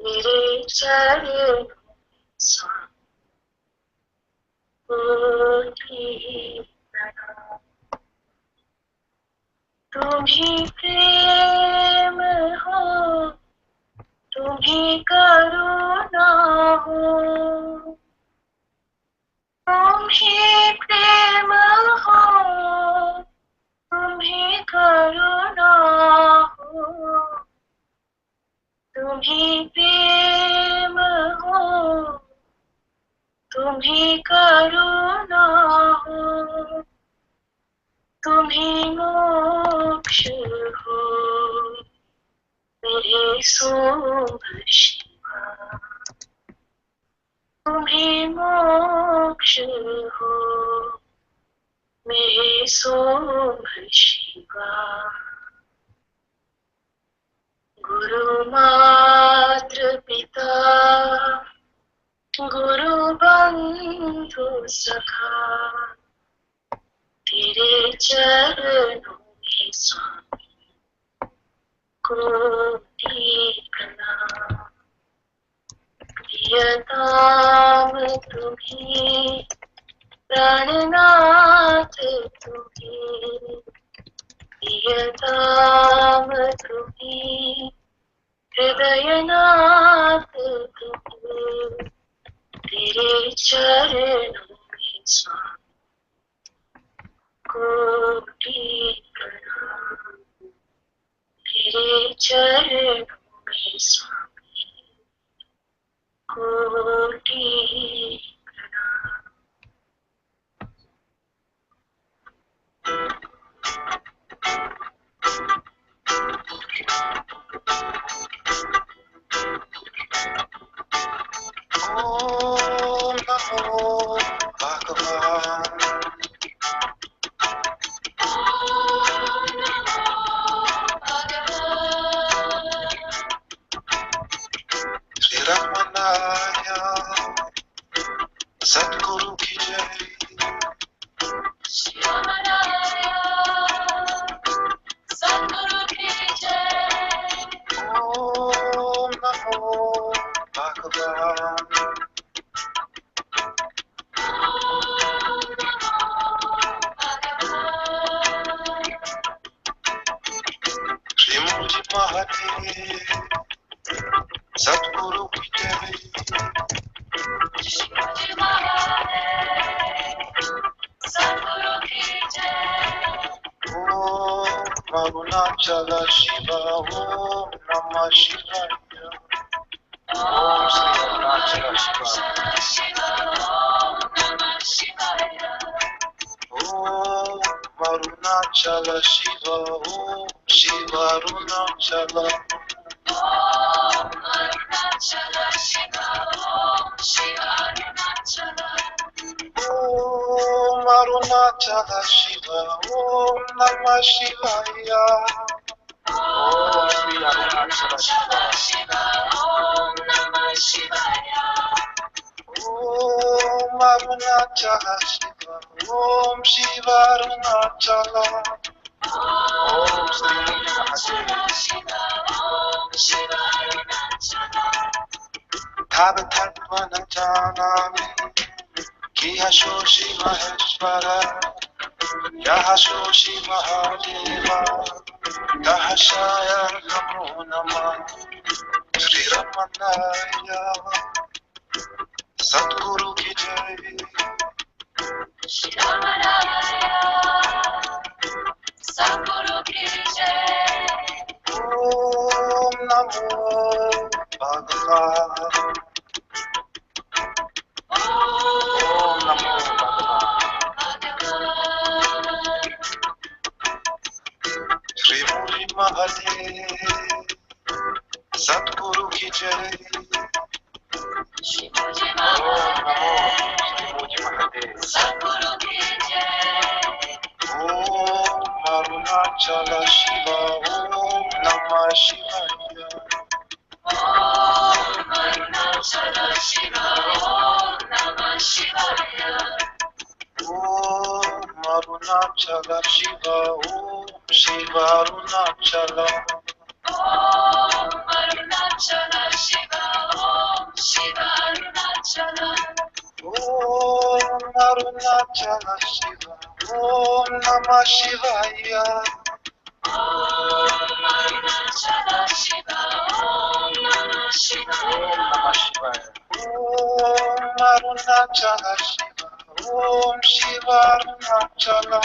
मेरे चरणों कोटि प्रणाम। तुम ही प्रेम हो, तुम ही करुणा हो, तुम ही प्रेम हो, तुम ही करुणा हो, तुम ही प्रेम हो, तुम ही करुणा हो, तुम ही मोक्ष हो, मेरे शुभ शिवा। तुम ही मोक्ष हो, मेरे शुभ शिवा। गुरु मातृ पिता, गुरु बंधु सखा, तेरे चरणों में स्वामी कोटि प्रणाम। प्रियतम तुम्हीं, प्राणनाथ तुम्हीं, प्रियतम तुम्हीं, हृदयनाथ तुम्हीं, तेरे चरणों में स्वामी कोटि प्रणाम। तेरे चरणों में स्वामी कोटि प्रणाम। ओम नमो भगवान। श्री रमनाया सद्गुरु की जय। श्री रमनाया सद्गुरु की जय। ओम नमो भगवान। श्री मुझ महादेव सद्गुरु की जय। श्री महादेव सद्गुरु की जय। ओम अरुणाचल शिव ओम नमः शिवाय। ओम श्री अरुणाचल शिव। ओम नमः शिवाय। ओम अरुणाचल शिव ओम शिव अरुणाचल। ओम अरुणाचल शिव ओम शिव अरुणाचल। ओम अरुणाचल शिव ओम नमः शिवाय। ओम श्री अरुणाचल शिव ओम नमः शिवाय। ओम अरुणाचल शिव ओम शिव अरुणाचल। ओम श्री अरुणाचल शिव ओम शिव अरुणाचल। धाव धर्म न जानामि किह शोषि महेश्वर यह शोषि महादेव तह शाय नमो नमः। श्री रमनाय सद्गुरु की जय। श्री रमनाया सद्गुरु की जय। ओम नमो भगवान। ओम नमो भगवान। श्री मुनि महादेव सद्गुरु की जय। श्री मुझ महादेव सद्गुरु की जय। ओम अरुणाचल शिव ओम नमः शिवाय। ओम अरुणाचल शिव ओम नमः शिवाय। ओम अरुणाचल शिव ओम शिव अरुणाचल। ओम Arunachala Shiva, Om Namah Shivaya. Om Arunachala Shiva, Om Namah Shivaya. Om Arunachala Shiva, Om Shiva Arunachala.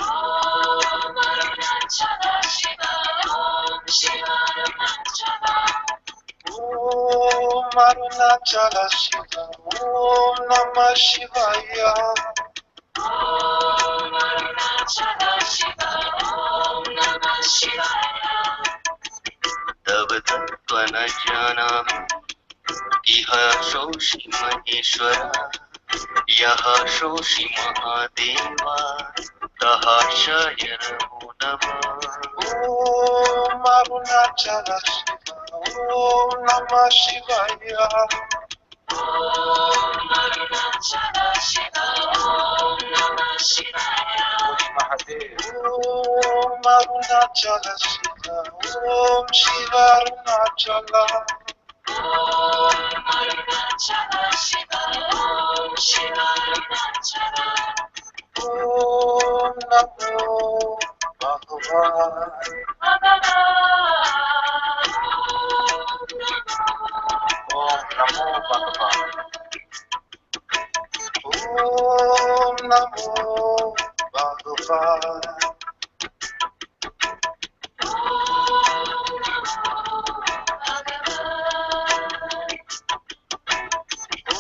Om Arunachala Shiva, Om Shiva Arunachala. Om Arunachala Shiva, Om Namah Shivaya. Om Arunachala Shiva, Om Namah Shivaya. तव तत्त्व न जानामि इह शोषि महेश्वर यः शोषि महादेवा तः शयनमो नमः Om Arunachala Shiva, Om Namah Shivaya. Om Arunachala Shiva, Om Namah Shivaya. Om Arunachala Shiva, Om Shiva Arunachala. Om Arunachala Shiva, Om Shiva Arunachala. Om Namo Bhagavan. Om Namo Bhagavan. Om Namo Bhagavan.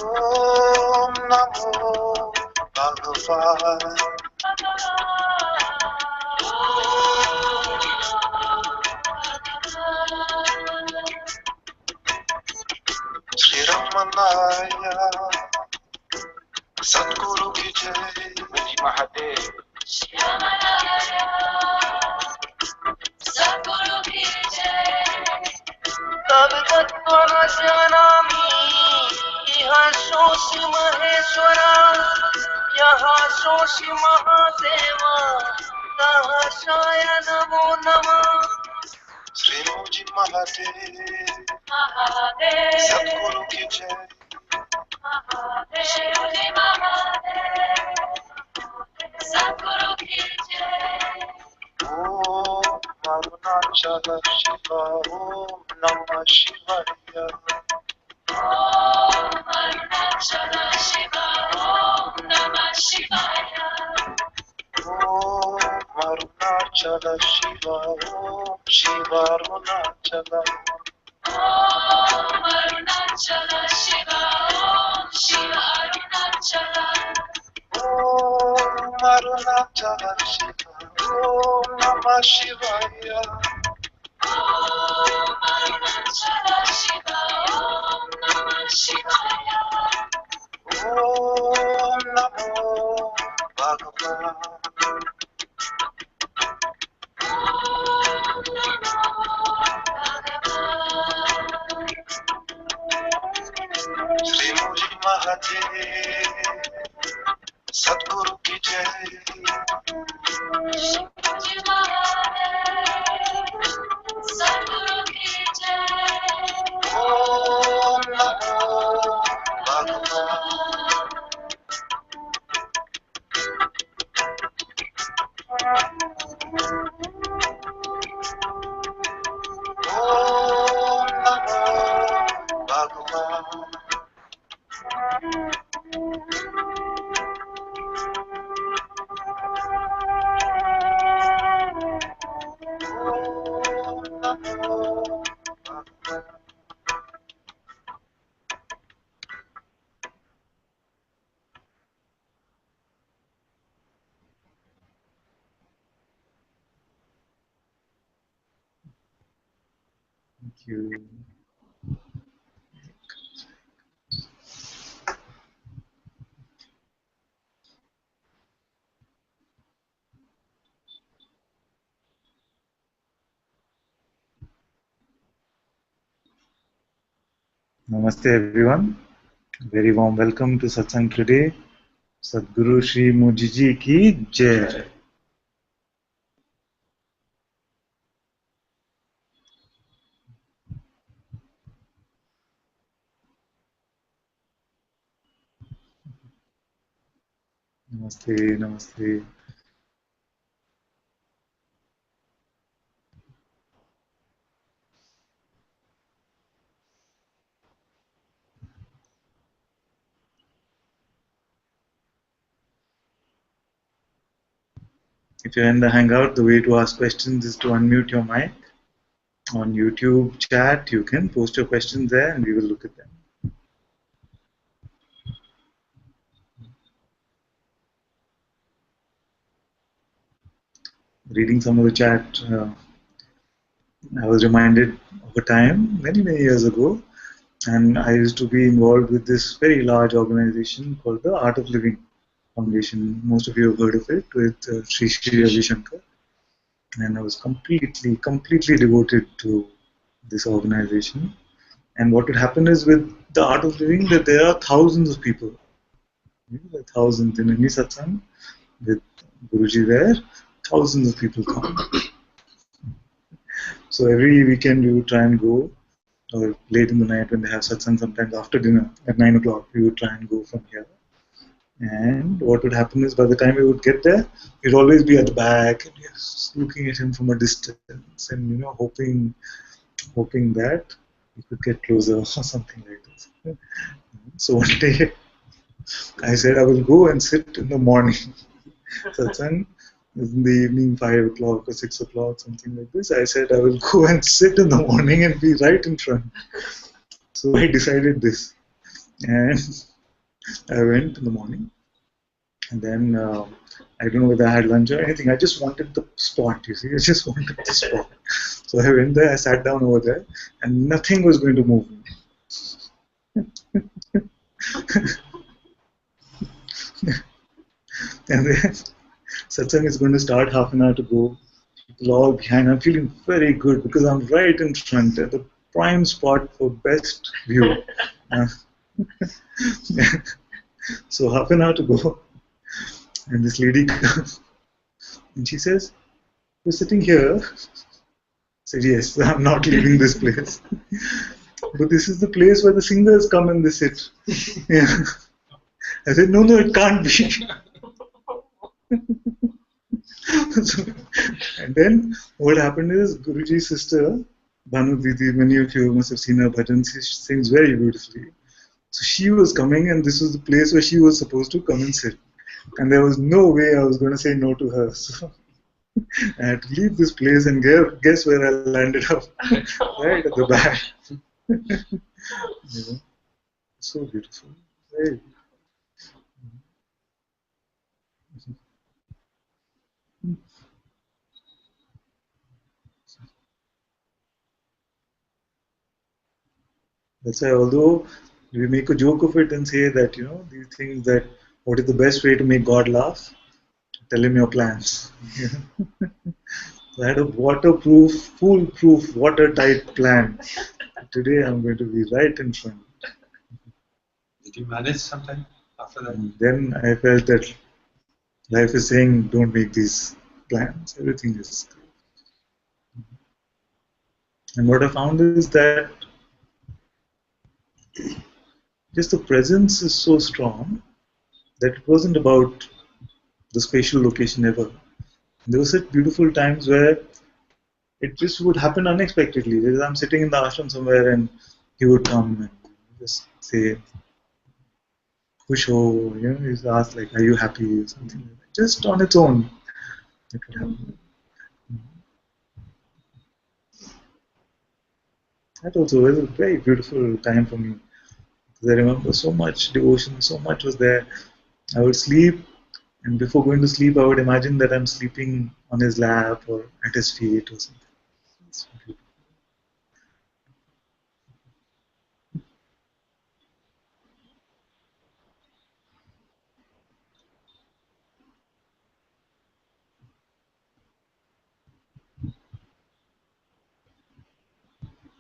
Om Namo Bhagavan. Shri Ramanaya, Sadguru ki jai, Muji Mahadev. Sadguru ki jai. तव तत्त्व न जानामि इह शोषि महेश्वर यः शोषि महादेवा तः शयनमो नमः Shri Muji Mahadev, Mahadev. Sadguru ki jai. Mahadev. Shri Mahadev. Sadguru ki jai. Om Arunachala Shiva, Om Namah Shivaya. Om Arunachala Shiva, Om Namah Shivaya. Om Arunachala Shiva, Om Shiva Arunachala. Om Arunachala Shiva, Om Shiva Arunachala. Om Arunachala Shiva, Om Namah Shivaya. Om Arunachala Shiva, Om Namah Shivaya. Om Namo Bhagavan. Shri Muji Mahadev, Sadguru ki jai. Shri Mahadev. Sadguru ki jai. Om Namo Bhagavan. Om Namo Bhagavan. Om Namo Bhagavan. Thank you. Namaste everyone. Very warm welcome to Satsang today. Sadguru Shri Mujiji ki Jai. Namaste, namaste. If you're in the Hangout, the way to ask questions is to unmute your mic. On YouTube chat, you can post your questions there and we will look at them. Reading some of the chat, I was reminded of a time many, many years ago, and I used to be involved with this very large organization called the Art of Living Foundation. Most of you have heard of it, with Sri Sri Ravi Shankar. And I was completely devoted to this organization. And what would happen is with the Art of Living that there are thousands of people, like thousands in any satsang with Guruji there, thousands of people come. So every weekend we would try and go, or late in the night when they have satsang, sometimes after dinner at 9 o'clock, we would try and go from here. And what would happen is by the time we would get there, we'd always be at the back and just looking at him from a distance and hoping that we could get closer or something like this. So one day I said I will go and sit in the morning. Satsang is in the evening, 5 o'clock or 6 o'clock, something like this. I said I will go and sit in the morning and be right in front. So I decided this. And I went in the morning. And then I don't know whether I had lunch or anything. I just wanted the spot, you see. I just wanted the spot. So I went there, I sat down over there, and nothing was going to move me. And then satsang is going to start half an hour to go. People all behind. I'm feeling very good because I'm right in front at the prime spot for best view. So half an hour to go. And this lady comes and she says, "You're sitting here." I said, "Yes, I'm not leaving this place. But this is the place where the singers come and they sit." Yeah. I said, no, it can't be. So, and then what happened is Guruji's sister, Bhanu Didi, many of you must have seen her bhajans, she sings very beautifully. So she was coming and this was the place where she was supposed to come and sit. And there was no way I was going to say no to her. So I had to leave this place and guess where I landed up? Right at the back. So beautiful. Very beautiful. That's why, although we make a joke of it and say that, these things that what is the best way to make God laugh? Tell him your plans. So I had a waterproof, foolproof, watertight plan. Today I'm going to be right in front. Did you manage sometime after that? And then I felt that life is saying, don't make these plans. Everything is good. And what I found is that just the presence is so strong that it wasn't about the spatial location ever. There were such beautiful times where it just would happen unexpectedly. I'm sitting in the ashram somewhere and he would come and just say, "Khush ho," he's asked like, "Are you happy?" or something like that. Just on its own, it would happen. That also was a very beautiful time for me. Because I remember so much devotion, so much was there. I would sleep, and before going to sleep, I would imagine that I'm sleeping on his lap or at his feet or something. It's beautiful.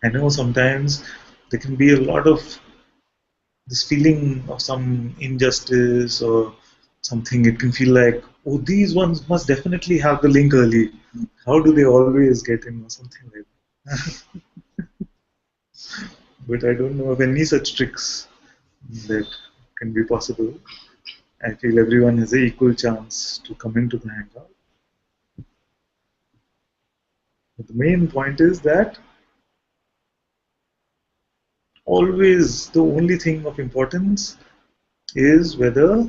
I know sometimes there can be a lot of this feeling of some injustice or something. It can feel like, oh, these ones must definitely have the link early. How do they always get in or something like that? But I don't know of any such tricks that can be possible. I feel everyone has an equal chance to come into the hangout. But the main point is that always the only thing of importance is whether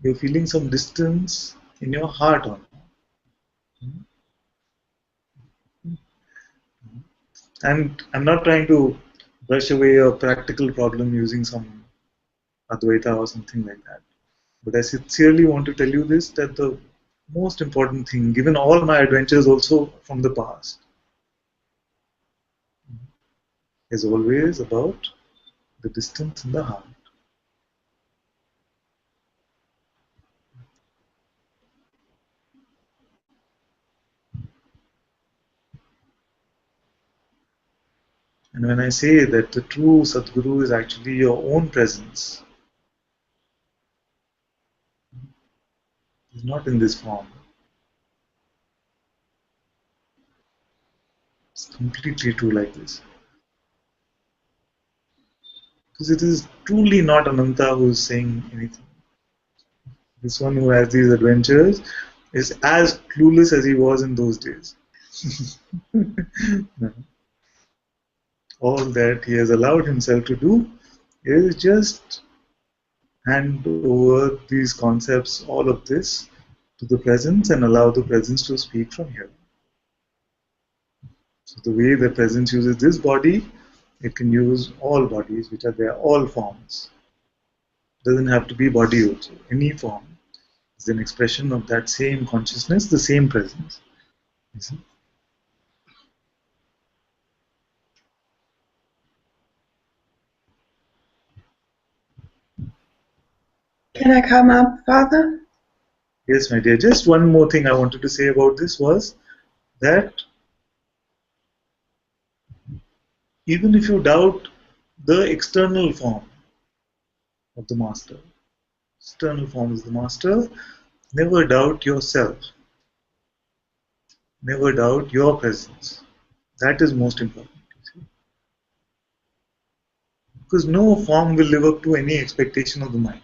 you're feeling some distance in your heart or not. And I'm not trying to brush away a practical problem using some Advaita or something like that. But I sincerely want to tell you this, that the most important thing, given all my adventures also from the past, is always about the distance in the heart. And when I say that the true Sadguru is actually your own presence, it's not in this form. It's completely true like this. Because it is truly not Ananta who is saying anything. This one who has these adventures is as clueless as he was in those days. All that he has allowed himself to do is just hand over these concepts, all of this, to the presence and allow the presence to speak from here. So the way the presence uses this body, it can use all bodies, which are there, all forms. It doesn't have to be body also. Any form is an expression of that same consciousness, the same presence. You see? Can I come up, Father? Yes, my dear. Just one more thing I wanted to say about this was that even if you doubt the external form of the master, external form is the master, never doubt yourself. Never doubt your presence. That is most important. Because no form will live up to any expectation of the mind.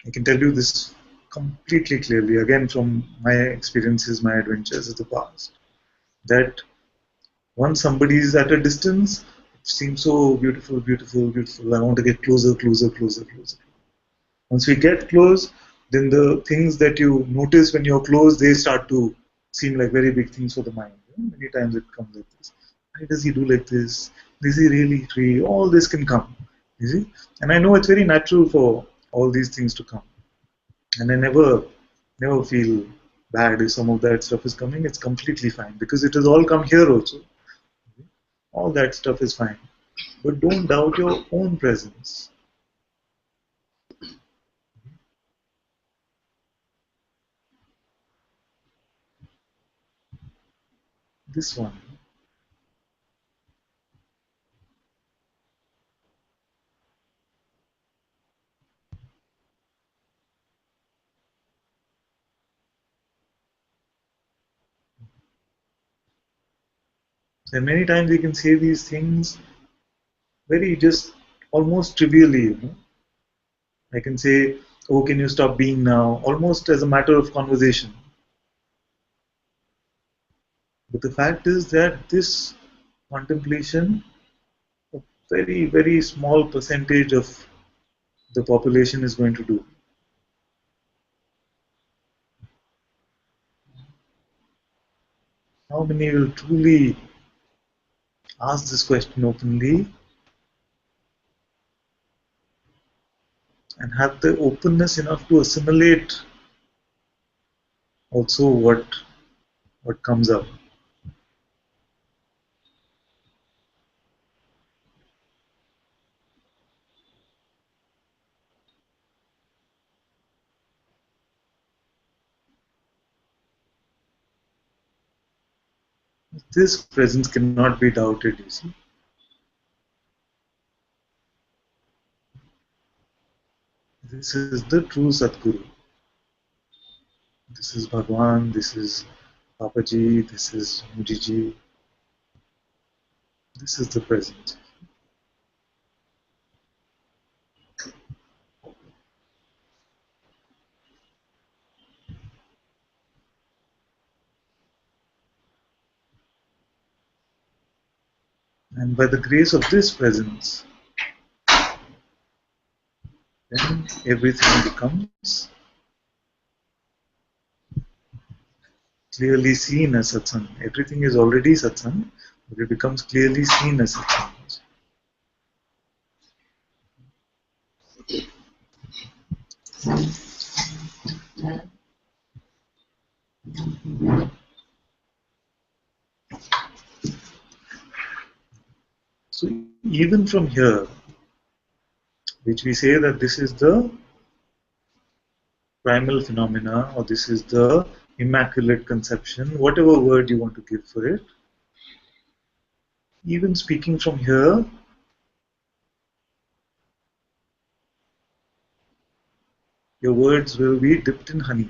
I can tell you this completely clearly, again from my experiences, my adventures of the past, that once somebody is at a distance, it seems so beautiful, beautiful, beautiful. I want to get closer, closer, closer, closer. Once we get close, then the things that you notice when you're close, they start to seem like very big things for the mind. Many times it comes like this. Why does he do like this? Is he really free? All this can come. You see? And I know it's very natural for all these things to come. And I never feel bad if some of that stuff is coming. It's completely fine because it has all come here also. All that stuff is fine. But don't doubt your own presence. This one. And many times we can say these things very just almost trivially, I can say, oh, can you stop being now? Almost as a matter of conversation. But the fact is that this contemplation, a very, very small percentage of the population is going to do. How many will truly ask this question openly and have the openness enough to assimilate also what comes up? This presence cannot be doubted, you see. This is the true Sadguru. This is Bhagwan, this is Papaji, this is Mujiji. This is the present. And by the grace of this presence, then everything becomes clearly seen as Satsang. Everything is already Satsang, but it becomes clearly seen as Satsang. So even from here, which we say that this is the primal phenomena, or this is the immaculate conception, whatever word you want to give for it, even speaking from here, your words will be dipped in honey.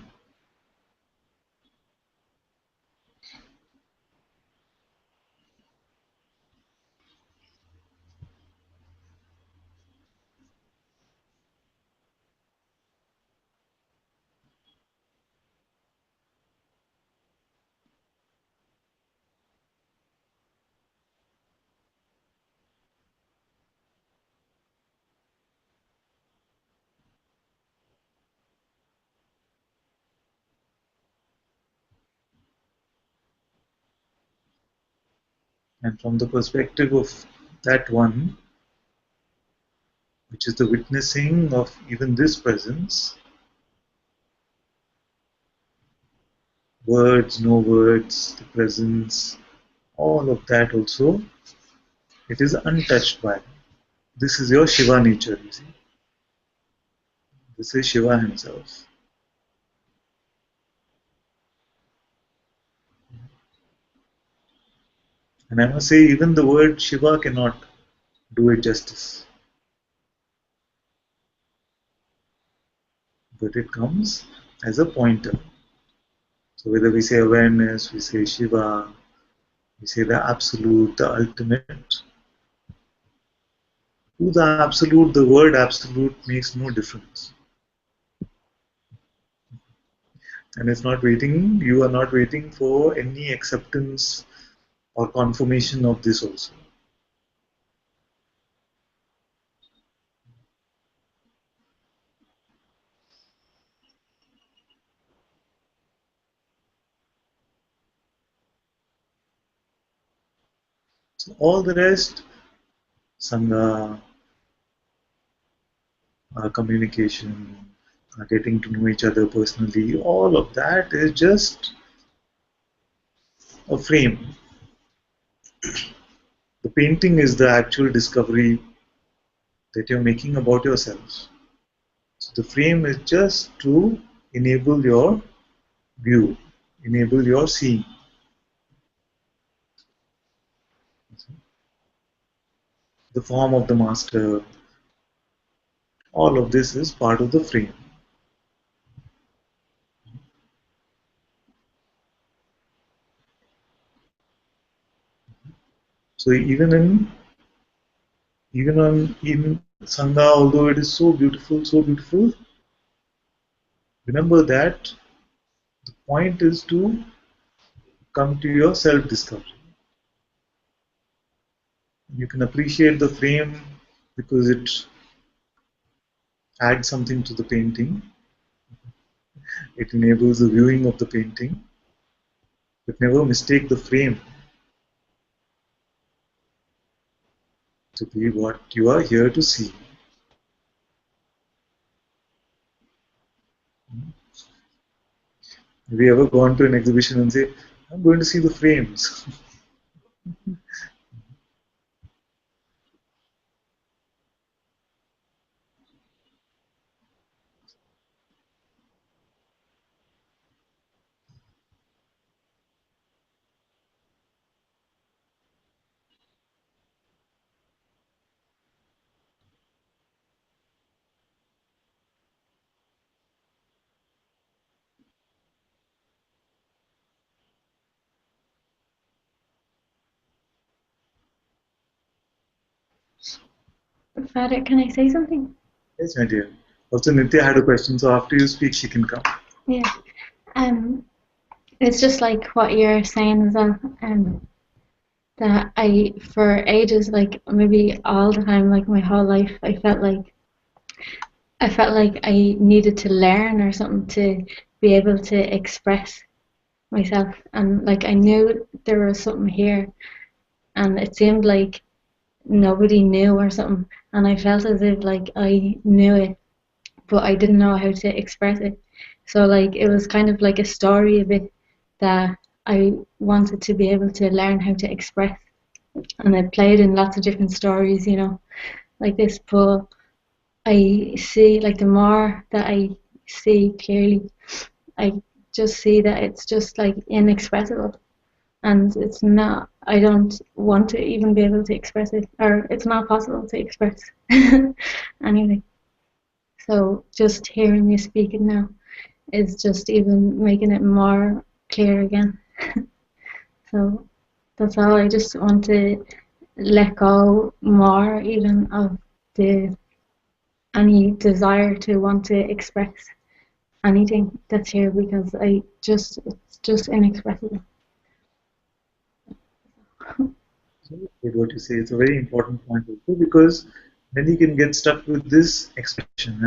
And from the perspective of that one, which is the witnessing of even this presence, words, no words, the presence, all of that also, it is untouched by. This is your Shiva nature, you see. This is Shiva himself. And I must say, even the word Shiva cannot do it justice. But it comes as a pointer. So whether we say awareness, we say Shiva, we say the absolute, the ultimate. To the absolute, the word absolute makes no difference. And it's not waiting, you are not waiting for any acceptance or confirmation of this also. So all the rest, Sangha, our communication, our getting to know each other personally, all of that is just a frame. The painting is the actual discovery that you're making about yourself. So the frame is just to enable your view, enable your seeing. The form of the master, all of this is part of the frame. So even in Sangha, although it is so beautiful, remember that the point is to come to your self-discovery. You can appreciate the frame because it adds something to the painting. It enables the viewing of the painting. But never mistake the frame to be what you are here to see. Have you ever gone to an exhibition and say, I'm going to see the frames? Father, can I say something? Yes, my dear. Also, Nitya had a question, so after you speak, she can come. Yeah. It's just like what you're saying as well. that for ages, like maybe all the time, like my whole life, I felt like I needed to learn or something to be able to express myself, and like I knew there was something here, and it seemed like nobody knew or something, and I felt as if like I knew it, but I didn't know how to express it. So like it was kind of like a story a bit that I wanted to be able to learn how to express, and I played in lots of different stories, like this. But I see, like, the more that I see clearly, I just see that it's just like inexpressible, and it's not. I don't want to even be able to express it, or it's not possible to express anything. So just hearing you speak it now is just even making it more clear again. So that's all. I just want to let go more even of the any desire to want to express anything that's here, because it's just inexpressible. So what you say is a very important point also, because many can get stuck with this expression,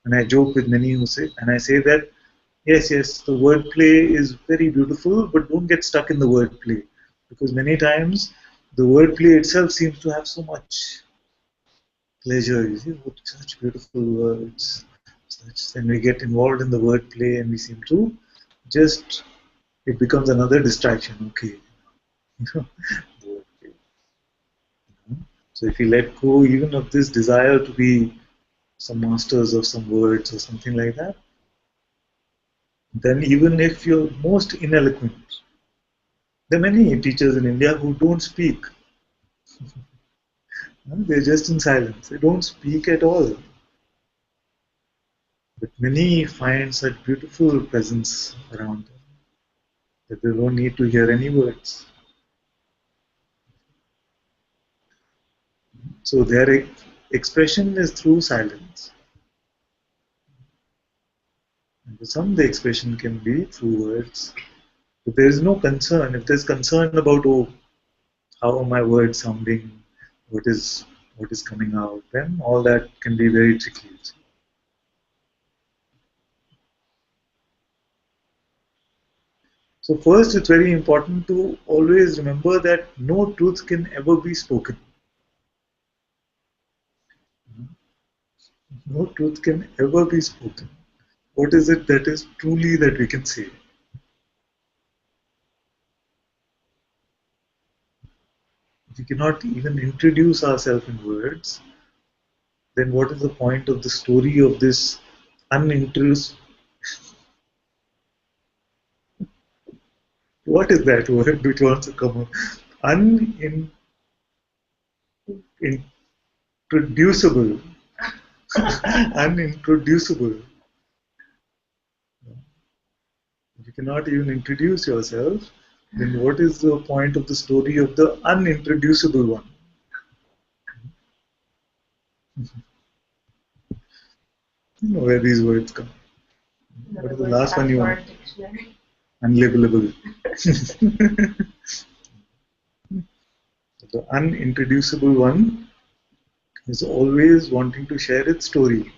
and I joke with many who say, and I say that yes, the wordplay is very beautiful, but don't get stuck in the wordplay, because many times the wordplay itself seems to have so much pleasure. You see, what such beautiful words. Then we get involved in the wordplay, and we seem to just it becomes another distraction. Okay, the wordplay. So if we let go even of this desire to be some masters of some words or something like that, then even if you're most ineloquent, there are many teachers in India who don't speak. They're just in silence. They don't speak at all. But many find such beautiful presence around them that they don't need to hear any words. So their expression is through silence. And for some, the expression can be through words. But there is no concern. If there's concern about, oh, how are my words sounding, what is coming out, then all that can be very tricky. So first, it's very important to always remember that no truth can ever be spoken. No truth can ever be spoken. What is it that is truly that we can say? If we cannot even introduce ourselves in words, then what is the point of the story of this unintroduced? What is that word which wants to come up? Unintroducible. Unintroducible. If you cannot even introduce yourself, then what is the point of the story of the unintroducible one? You know where these words come. What is the last one you want? Unlabelable. The unintroducible one is always wanting to share its story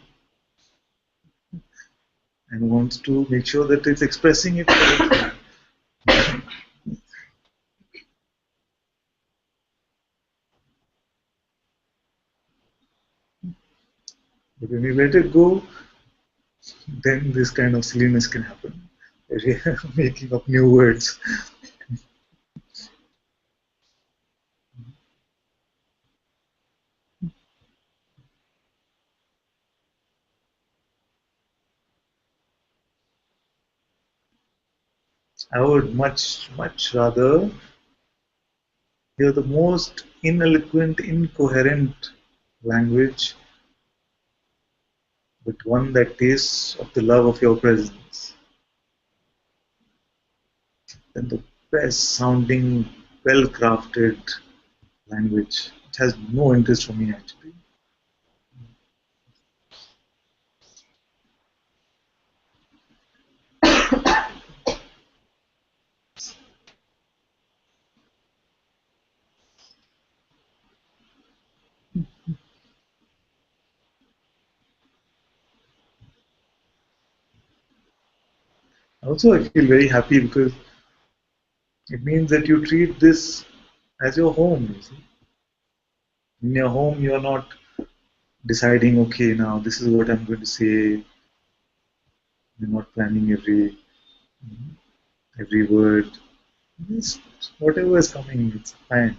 and wants to make sure that it's expressing it correctly. But when you let it go, then this kind of silliness can happen. Making up new words. I would much rather hear the most ineloquent, incoherent language, but one that tastes of the love of your presence, than the best sounding, well crafted language. It has no interest for me actually. Also, I feel very happy because it means that you treat this as your home. You see. In your home, you are not deciding, okay, now this is what I'm going to say. You're not planning every word. Just whatever is coming, it's fine.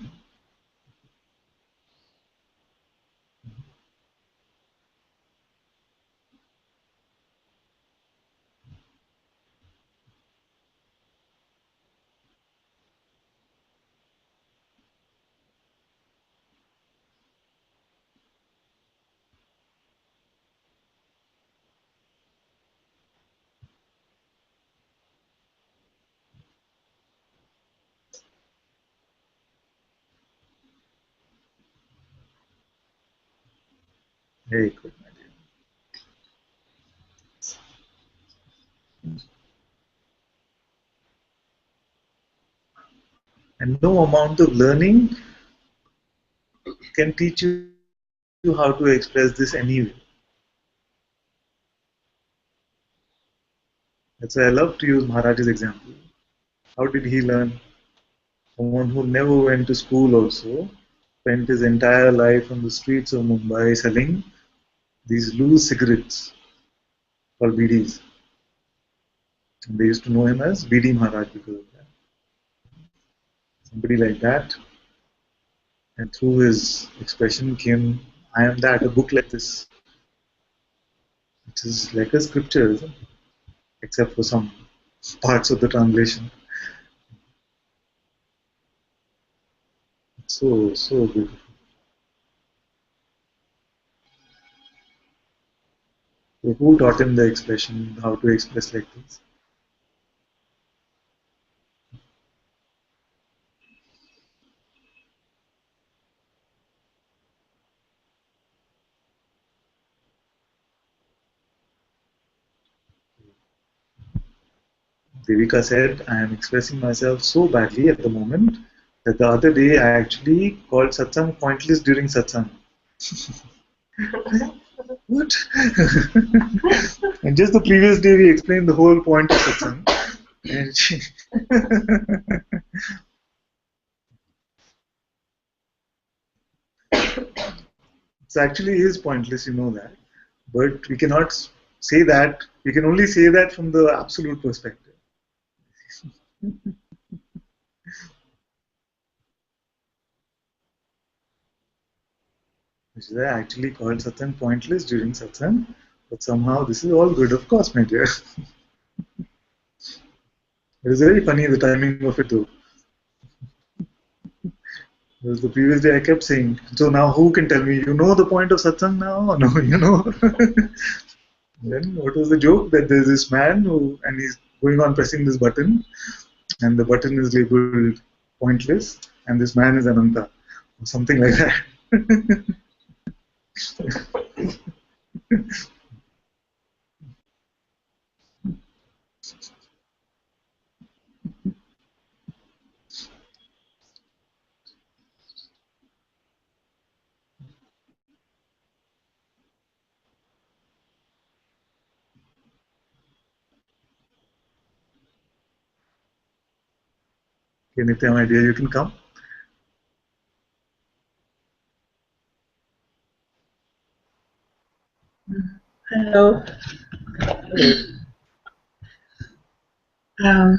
Very good, my dear. And no amount of learning can teach you how to express this anyway. That's why I love to use Maharaj's example. How did he learn? Someone who never went to school also spent his entire life on the streets of Mumbai selling these loose cigarettes called BDs. And they used to know him as BD Maharaj because of that. Somebody like that. And through his expression came, I am that, a book like this. It is like a scripture, isn't it? Except for some parts of the translation. It's so beautiful. So who taught him the expression, how to express like this? Devika said, I am expressing myself so badly at the moment that the other day I actually called Satsang pointless during Satsang. What? And just the previous day we explained the whole point of Satsang. And she it actually is pointless, you know that. But we cannot say that, we can only say that from the absolute perspective. Which is I actually called Satsang pointless during Satsang, but somehow this is all good, of course, my dear. It is very funny the timing of it though. Because the previous day I kept saying, so now who can tell me, you know the point of Satsang now? No, you know. Then what was the joke? That there's this man who, and he's going on pressing this button, and the button is labeled pointless, and this man is Ananta, or something like that. Okay, Nitya, my dear, you can come. Hello. Um,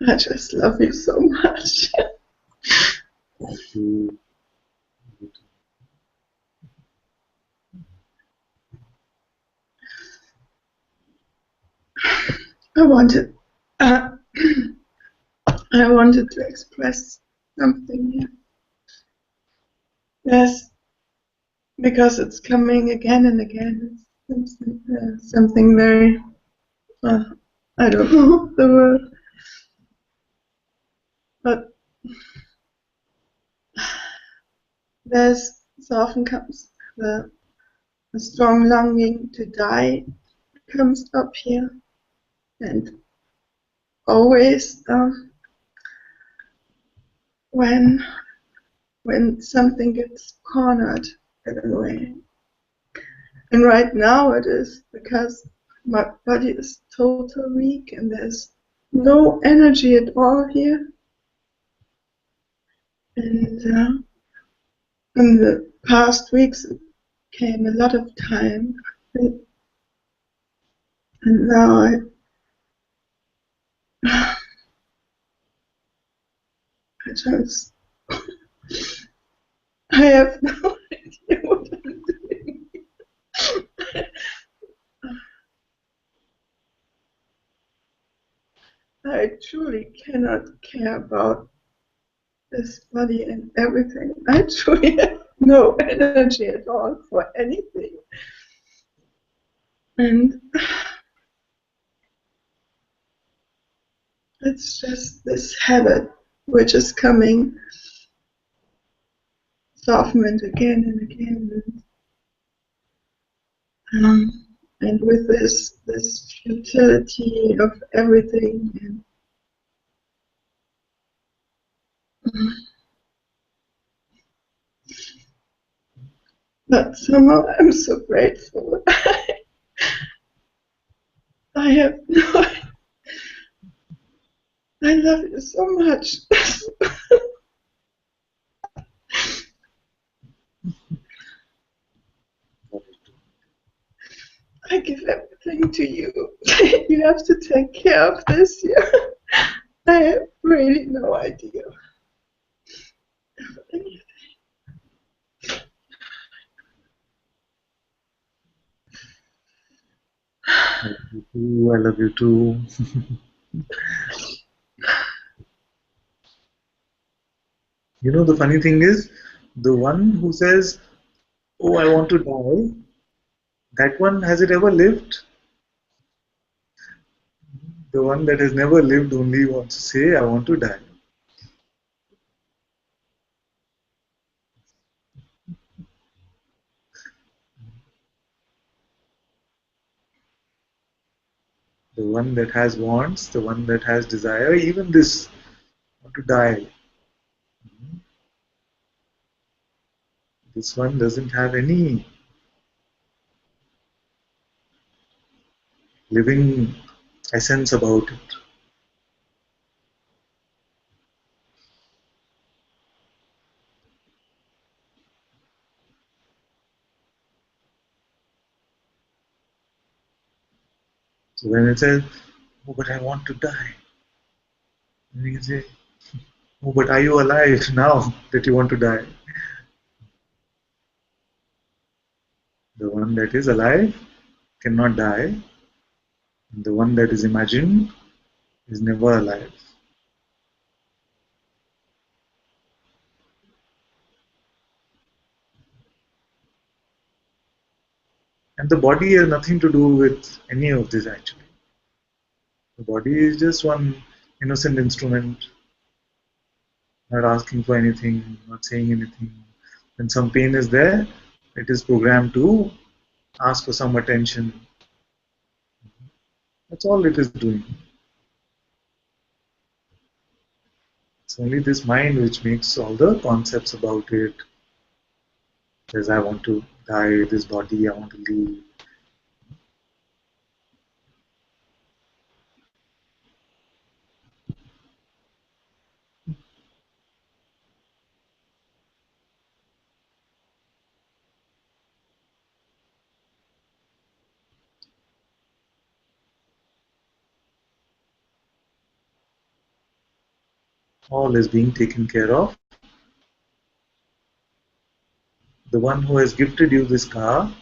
I just love you so much. I wanted, uh, I wanted to express something here. Yes, because it's coming again and again. It's something very, I don't know the word, but there's so often comes a strong longing to die comes up here, and always when something gets cornered in a way. And right now it is because my body is totally weak and there's no energy at all here. And in the past weeks it came a lot of time, and now I just I have no idea what I'm doing. I truly cannot care about this body and everything. I truly have no energy at all for anything. And it's just this habit which is coming softened again and again. And with this futility of everything. And, but somehow I'm so grateful. I have no I love you so much. I give everything to you. You have to take care of this here. I have really no idea. I love you too. You know, the funny thing is, the one who says, "Oh, I want to die," that one, has it ever lived? The one that has never lived only wants to say, "I want to die." The one that has wants, the one that has desire, even this, want to die. This one doesn't have any living essence about it. So when it says, "Oh, but I want to die," then you can say, "Oh, but are you alive now that you want to die?" The one that is alive cannot die. The one that is imagined is never alive. And the body has nothing to do with any of this actually. The body is just one innocent instrument, not asking for anything, not saying anything. When some pain is there, it is programmed to ask for some attention. That's all it is doing. It's only this mind which makes all the concepts about it. Says, I want to die, this body, I want to leave. All is being taken care of. The one who has gifted you this car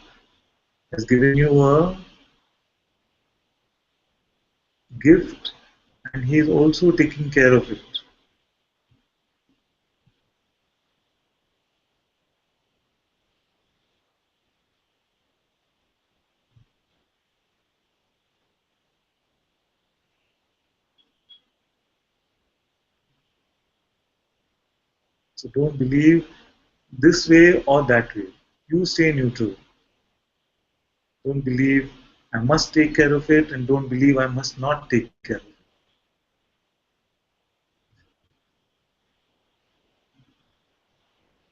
has given you a gift, and he is also taking care of it. So don't believe this way or that way. You stay neutral. Don't believe I must take care of it, and don't believe I must not take care of it.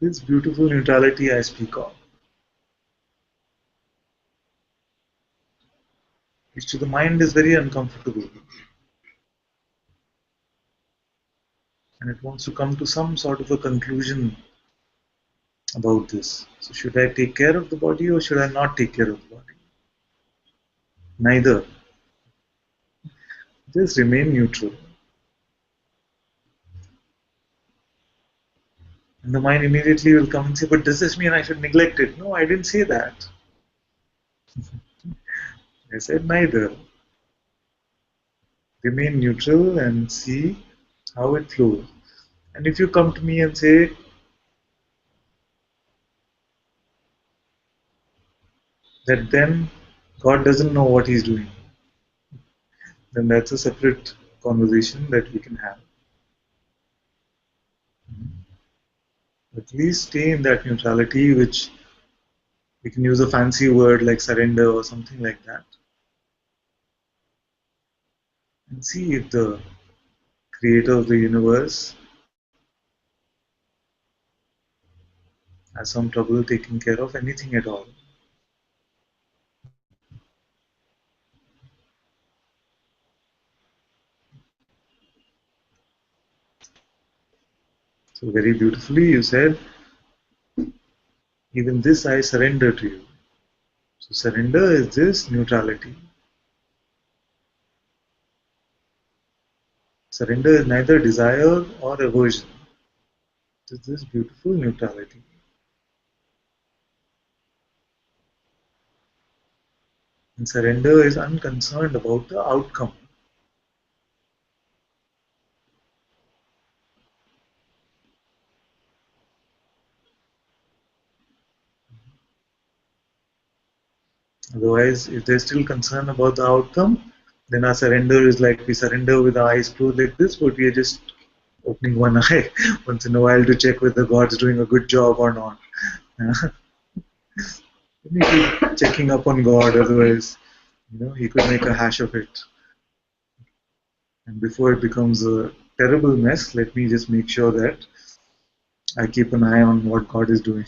This beautiful neutrality I speak of, which to the mind is very uncomfortable, and it wants to come to some sort of a conclusion about this. So, should I take care of the body or should I not take care of the body? Neither. Just remain neutral. And the mind immediately will come and say, but does this mean I should neglect it? No, I didn't say that. I said neither. Remain neutral and see how it flows. And if you come to me and say that then God doesn't know what He's doing, then that's a separate conversation that we can have. At least stay in that neutrality, which we can use a fancy word like surrender or something like that. And see if the creator of the universe has some trouble taking care of anything at all. So very beautifully you said, even this I surrender to you. So surrender is this neutrality. Surrender is neither desire or aversion. It is this beautiful neutrality. And surrender is unconcerned about the outcome. Otherwise, if there's still concern about the outcome, then our surrender is like we surrender with our eyes closed like this, but we are just opening one eye once in a while to check whether God's doing a good job or not. We keep checking up on God, otherwise, He could make a hash of it. And before it becomes a terrible mess, let me just make sure that I keep an eye on what God is doing.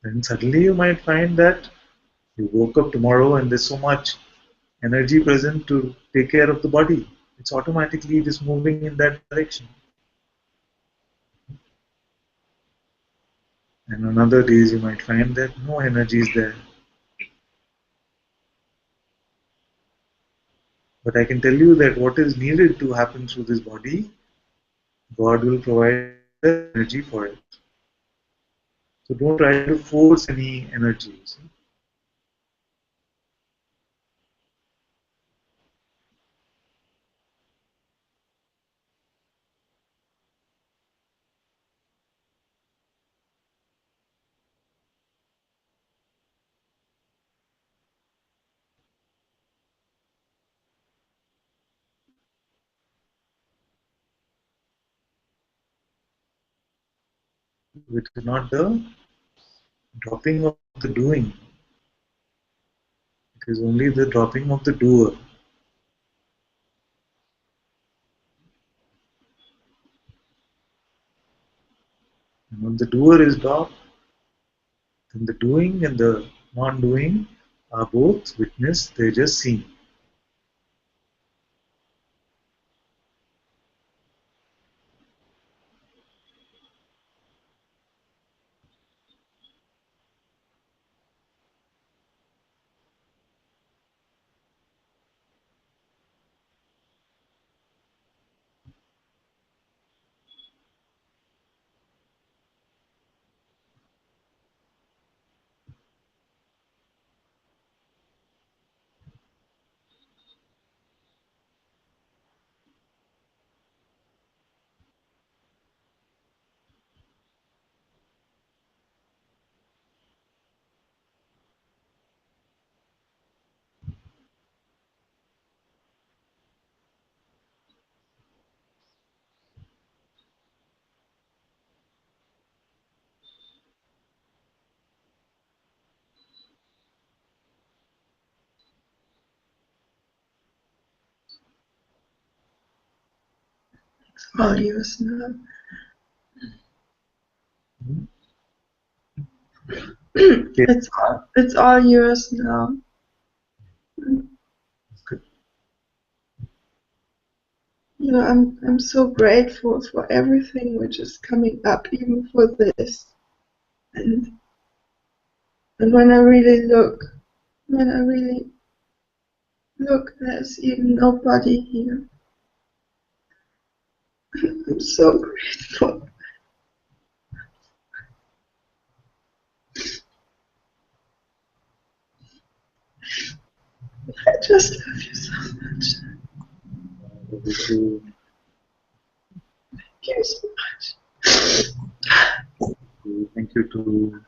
Then suddenly you might find that you woke up tomorrow and there's so much energy present to take care of the body. It's automatically just moving in that direction. And on other days you might find that no energy is there. But I can tell you that what is needed to happen through this body, God will provide energy for it. So don't try to force any energy. See? It is not the dropping of the doing, it is only the dropping of the doer. And when the doer is dropped, then the doing and the non-doing are both witness, they're just seen. all yours now. It's all yours now. Good. You know, I'm so grateful for everything which is coming up, even for this. And when I really look, there's even nobody here. I'm so grateful. I just love you so much. Thank you. Thank you so much. Thank you too.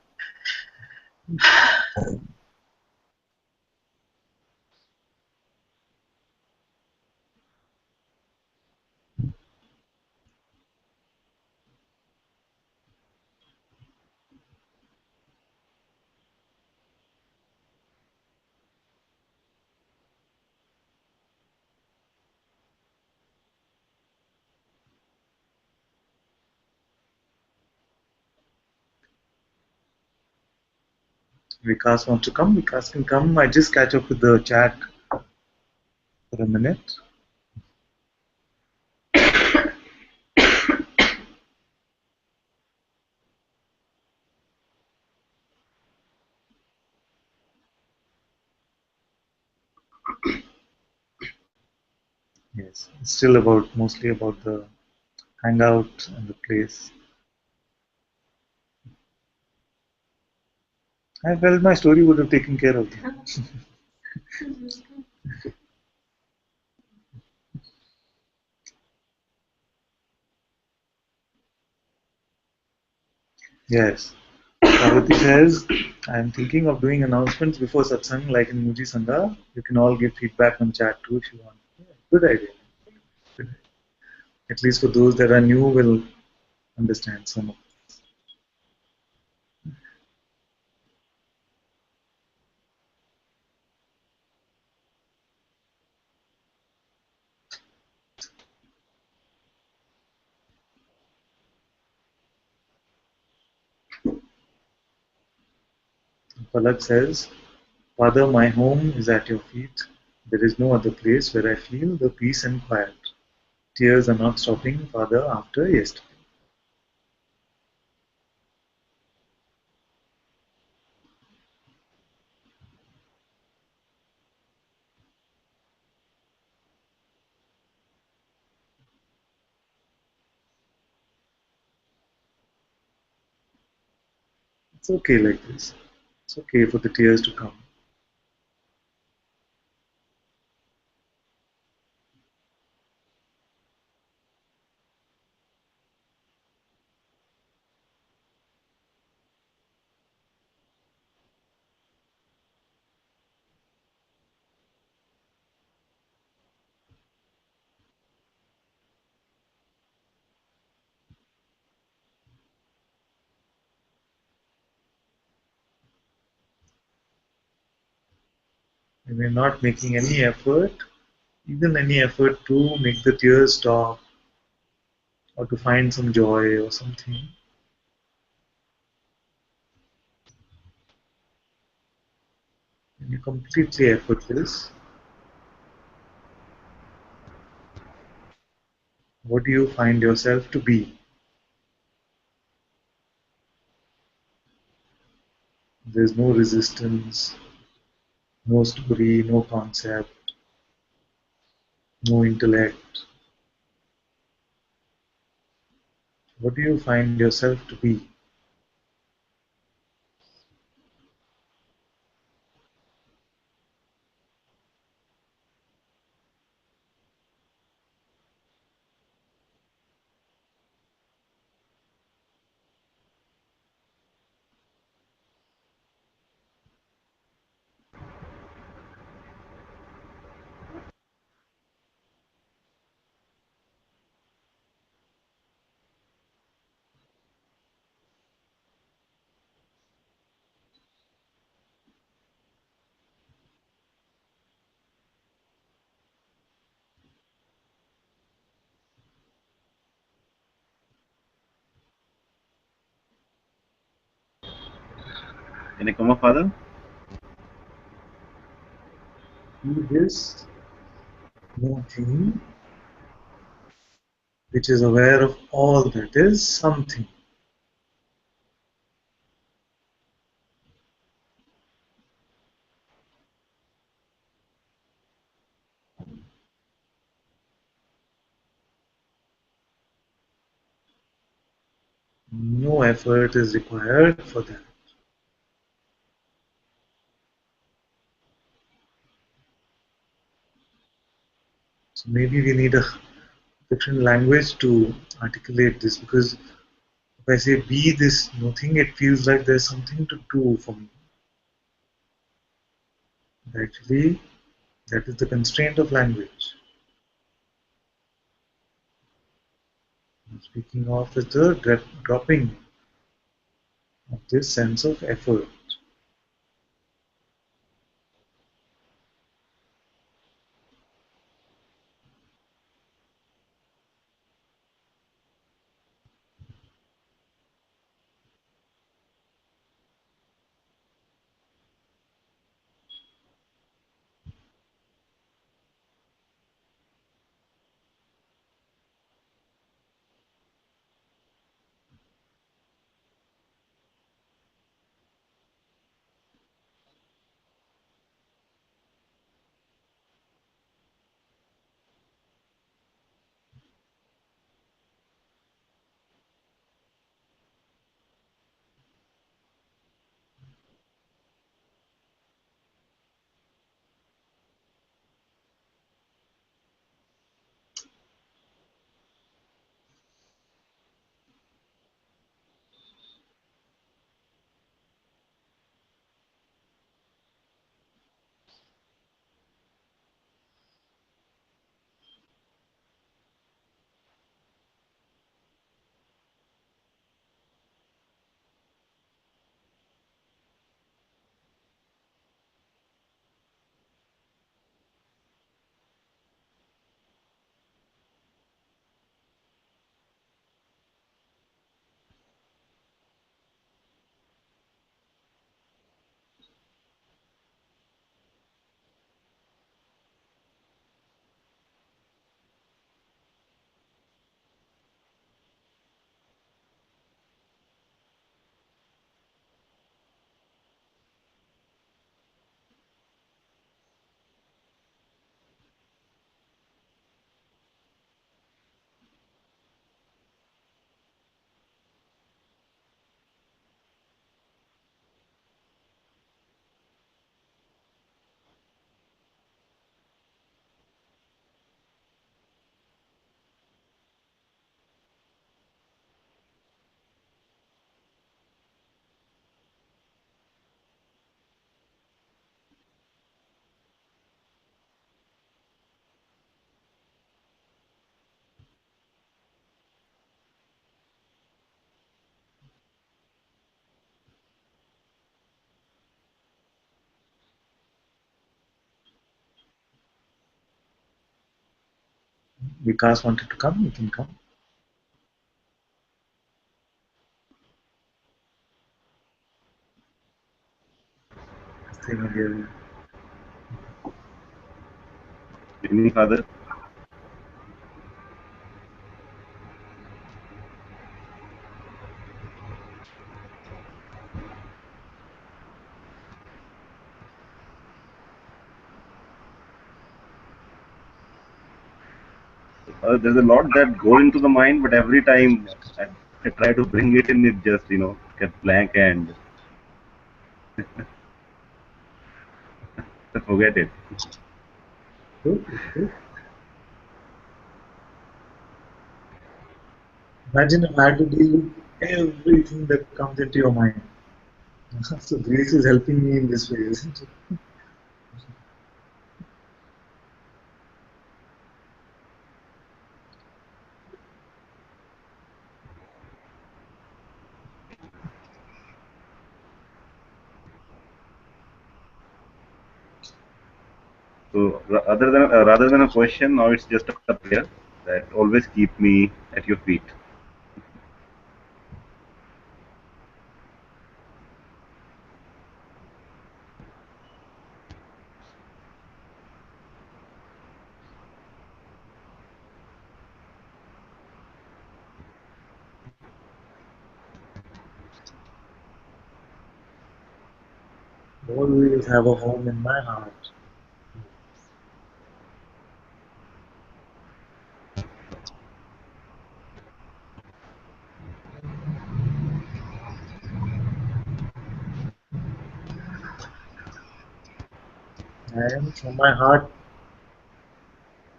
Vikas wants to come. Vikas can come. I just catch up with the chat for a minute. Yes, it's still mostly about the hangout and the place. I felt my story would have taken care of that. Yes. Parvati says, I'm thinking of doing announcements before Satsang, like in Muji Sangha. You can all give feedback on chat too if you want. Yeah, good idea. Good idea. At least for those that are new, will understand some of it. Palak says, Father, my home is at your feet. There is no other place where I feel the peace and quiet. Tears are not stopping, Father, after yesterday. It's okay like this. It's okay for the tears to come. When we're not making any effort, even any effort to make the tears stop or to find some joy or something, when you're completely effortless, what do you find yourself to be? There's no resistance, no story, no concept, no intellect. What do you find yourself to be? Can I come up, Father? Be this nothing which is aware of all that is something. No effort is required for that. So maybe we need a different language to articulate this, because if I say be this nothing, it feels like there's something to do for me. Actually, that is the constraint of language. Speaking of is the dropping of this sense of effort. Vikas wanted to come, you can come. Same idea. Good evening, Father. There's a lot that go into the mind, but every time I try to bring it in, it just gets blank and I forget it. Good, good. Imagine if I had to deal with everything that comes into your mind. So Grace is helping me in this way, isn't it? So rather than a question, now it's just a prayer that always keep me at your feet. always have a home in my heart. And from my heart,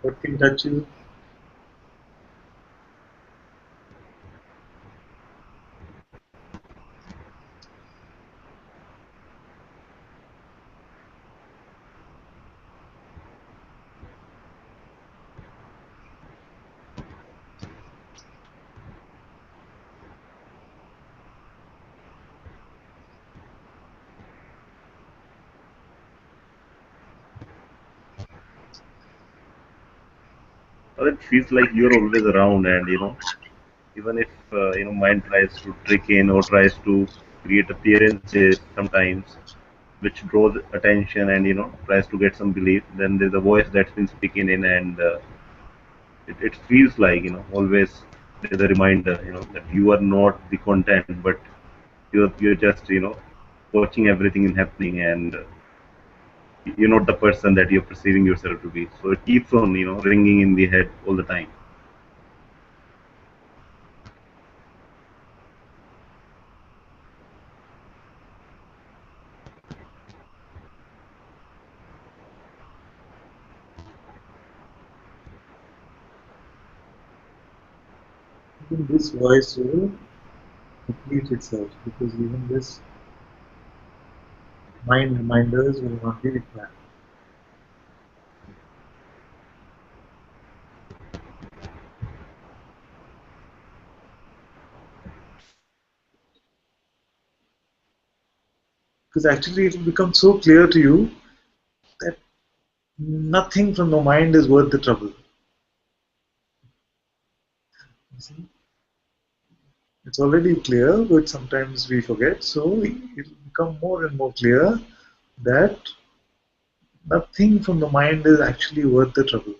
what can touch you? Or it feels like you're always around, and even if mind tries to trick in or tries to create appearances sometimes, which draws attention and tries to get some belief, then there's a voice that's been speaking in, and it feels like always there's a reminder that you are not the content, but you're just watching everything happening, and you're not the person that you're perceiving yourself to be. So it keeps on ringing in the head all the time. Even this voice will complete itself because even this mind reminders will not be required. Because actually it will become so clear to you that nothing from the mind is worth the trouble. You see? It's already clear, but sometimes we forget. So it will become more and more clear that nothing from the mind is actually worth the trouble.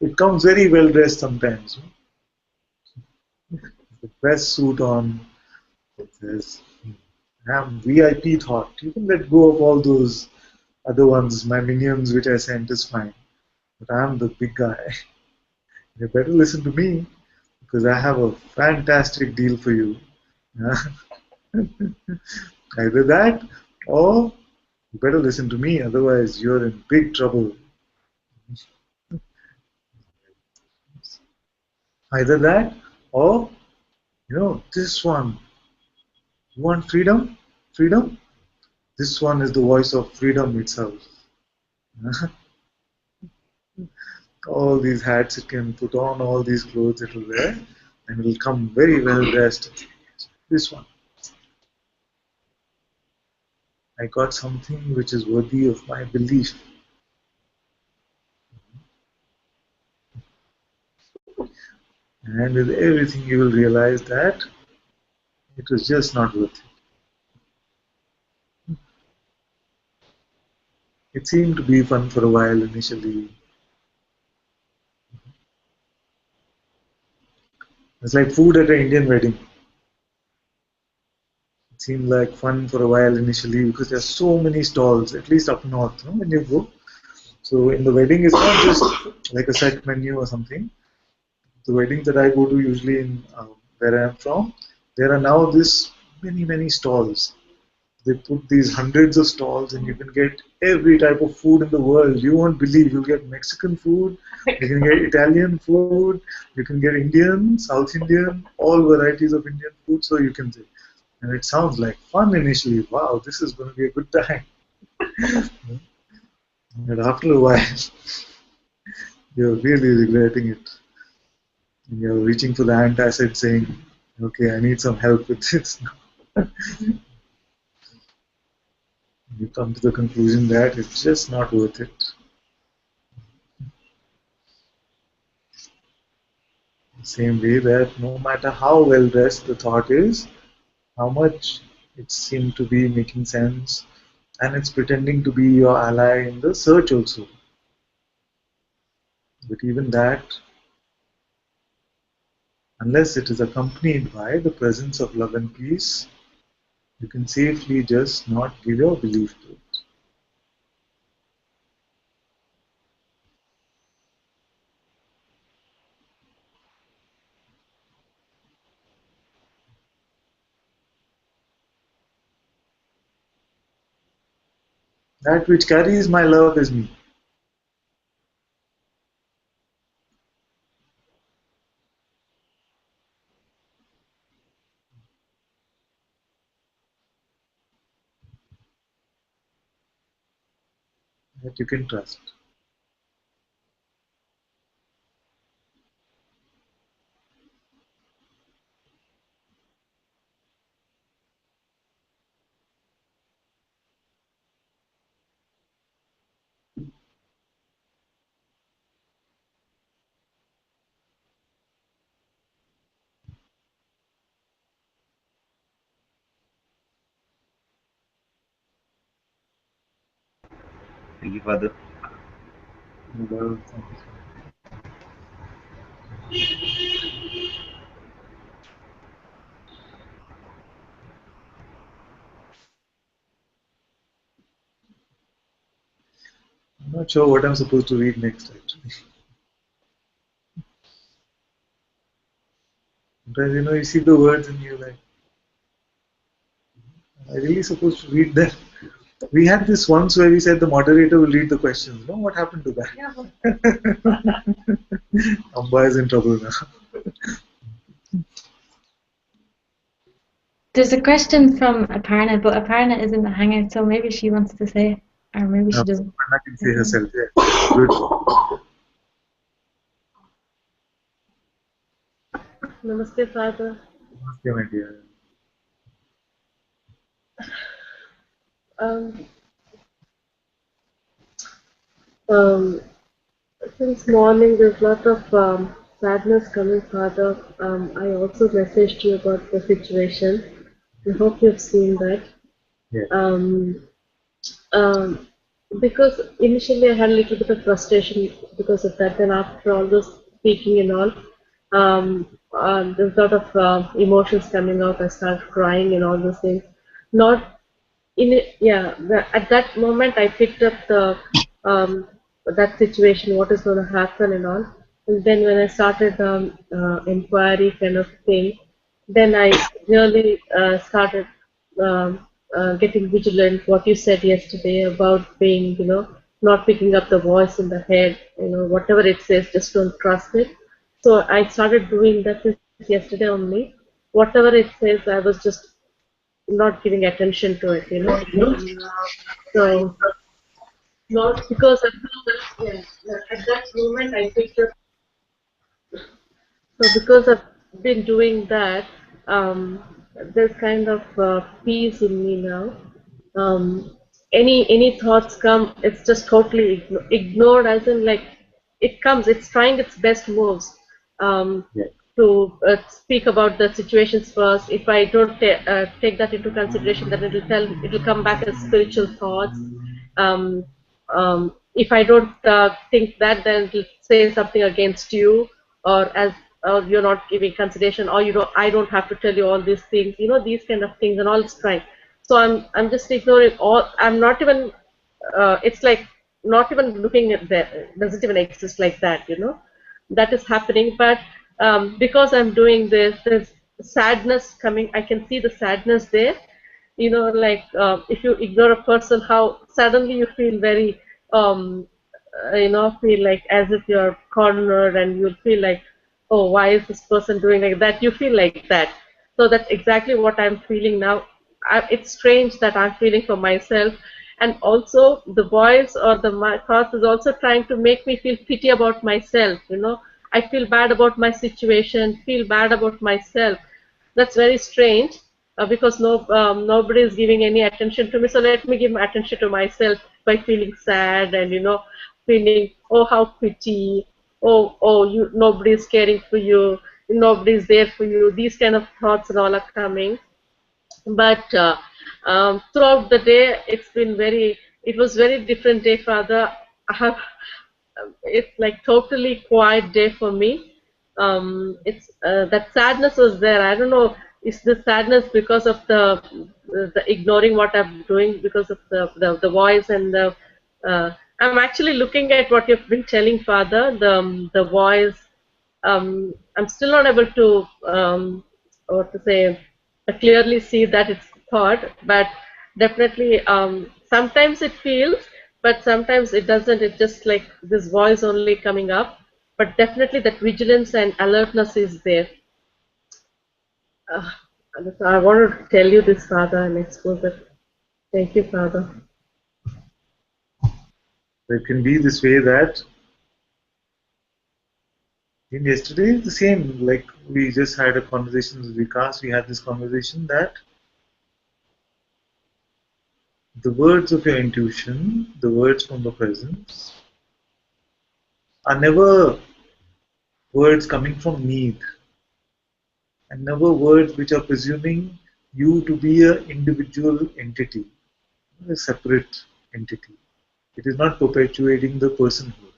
It comes very well dressed sometimes. The best suit on, it says, I am VIP thought. You can let go of all those other ones, my minions which I sent is fine. But I am the big guy. You better listen to me because I have a fantastic deal for you. Either that or you better listen to me, otherwise you're in big trouble. Either that or this one. You want freedom? Freedom? This one is the voice of freedom itself. All these hats it can put on, all these clothes it will wear, and it will come very well dressed. This one. I got something which is worthy of my belief. And with everything you will realize that it was just not worth it. It seemed to be fun for a while initially. It's like food at an Indian wedding. It seemed like fun for a while initially because there are so many stalls, at least up north, when you go. So in the wedding, it's not just like a set menu or something. The weddings that I go to usually in where I am from, there are now this many stalls. They put these hundreds of stalls, and you can get every type of food in the world. You won't believe. You'll get Mexican food, you can get Italian food, you can get Indian, South Indian, all varieties of Indian food. So you can say, and it sounds like fun initially. Wow, this is going to be a good time. But after a while, you're really regretting it. And you're reaching for the antacid saying, okay, I need some help with this. You come to the conclusion that it's just not worth it. The same way that no matter how well dressed the thought is, how much it seems to be making sense, and it's pretending to be your ally in the search also. But even that, unless it is accompanied by the presence of love and peace, You can safely just not give your belief to it. That which carries my love is me. That you can trust. Thank you, Father. Well, thank you. I'm not sure what I'm supposed to read next, actually. Sometimes, you see the words and you're like, am I really supposed to read them? We had this once where we said the moderator will read the questions. No, what happened to that? Amba is in trouble now. There's a question from Aparna, but Aparna is in the hangout, so maybe she wants to say it, or maybe she doesn't. Anna can say herself. Yeah. Good. Namaste, Father. Namaste, my dear. Um, um, since morning, there's a lot of sadness coming, Father. I also messaged you about the situation. I hope you've seen that. Yeah. Um, because initially I had a little bit of frustration because of that. Then after all this speaking and all, there's a lot of emotions coming out. I started crying and all those things. Not in it, yeah. At that moment, I picked up the that situation, what is going to happen and all. And then when I started inquiry kind of thing, then I really started getting vigilant. What you said yesterday about being, not picking up the voice in the head, whatever it says, just don't trust it. So I started doing that yesterday only. Whatever it says, I was just not giving attention to it. So not because at that moment I picked up. So because I've been doing that, there's kind of peace in me now. Any thoughts come, it's just totally ignored. As in, like it comes, it's trying its best moves Yeah. to speak about the situations first. If I don't take that into consideration, then it'll come back as spiritual thoughts. If I don't think that, then it'll say something against you, or as you're not giving consideration, or I don't have to tell you all these things, these kind of things, and all it's trying. So I'm just ignoring all. I'm not even. It's like not even looking at that. It doesn't even exist like that. That is happening, but because I'm doing this, there's sadness coming. I can see the sadness there. Like if you ignore a person, how suddenly you feel very, feel like as if you're cornered, and you feel like, oh, why is this person doing like that? You feel like that. So that's exactly what I'm feeling now. It's strange that I'm feeling for myself, and also the voice or my thoughts is also trying to make me feel pity about myself. I feel bad about my situation, feel bad about myself. That's very strange, because nobody is giving any attention to me. So let me give attention to myself by feeling sad, and feeling, oh, how pity, oh, you, nobody is caring for you, nobody is there for you. These kind of thoughts and all are coming. But throughout the day, it was very different day, Father. I have, it's like totally quiet day for me. It's that sadness was there. I don't know, is the sadness because of the the ignoring what I'm doing because of the voice and the. I'm actually looking at what you've been telling, Father. The voice. I'm still not able to what to say clearly see that it's thought, but definitely sometimes it feels, but sometimes it doesn't. It's just like this voice only coming up, but definitely that vigilance and alertness is there. uh, so I wanted to tell you this, Father, and expose it. Thank you, Father. It can be this way that in yesterday the same, like we just had a conversation with Vikas, we had this conversation that the words of your intuition, the words from the presence, are never words coming from need, and never words which are presuming you to be an individual entity, a separate entity. It is not perpetuating the personhood.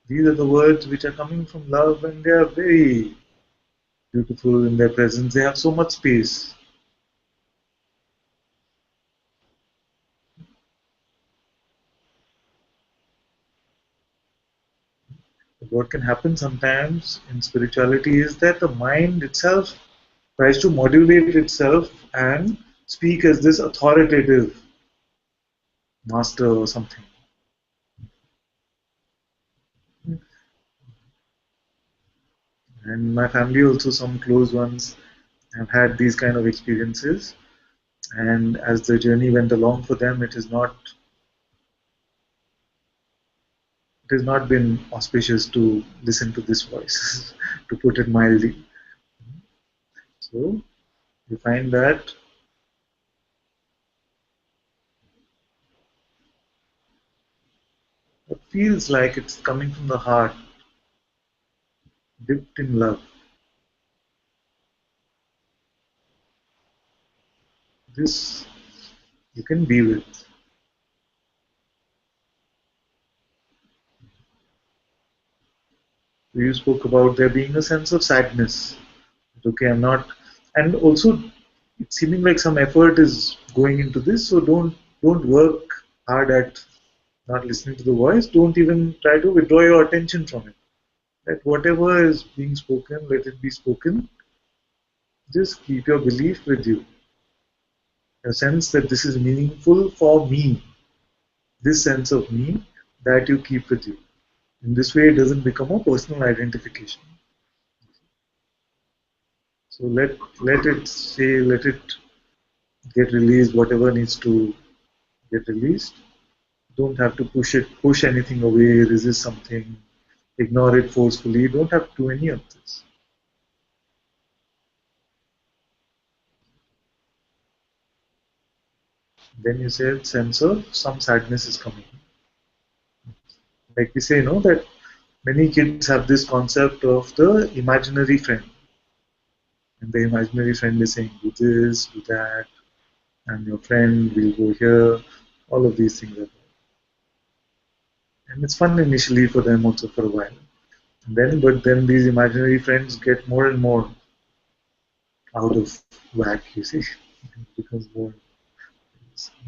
These are the words which are coming from love, and they are very beautiful in their presence. They have so much space. But what can happen sometimes in spirituality is that the mind itself tries to modulate itself and speak as this authoritative master or something. And my family also, some close ones, have had these kind of experiences. And as the journey went along for them, it has not been auspicious to listen to this voice, to put it mildly. So you find that it feels like it's coming from the heart, dipped in love. This you can be with. You spoke about there being a sense of sadness. Okay, I'm not, and also it's seeming like some effort is going into this. So don't work hard at not listening to the voice. Don't even try to withdraw your attention from it. That whatever is being spoken, let it be spoken. Just keep your belief with you. A sense that this is meaningful for me. This sense of me that you keep with you. In this way, it doesn't become a personal identification. So let it get released, whatever needs to get released. Don't have to push anything away, resist something, ignore it forcefully. You don't have to do any of this. Then you said sense of some sadness is coming. Like we say, that many kids have this concept of the imaginary friend. And the imaginary friend is saying, do this, do that, and your friend will go here. All of these things are there. And it's fun initially for them also for a while. But then these imaginary friends get more and more out of whack, you see. It becomes more.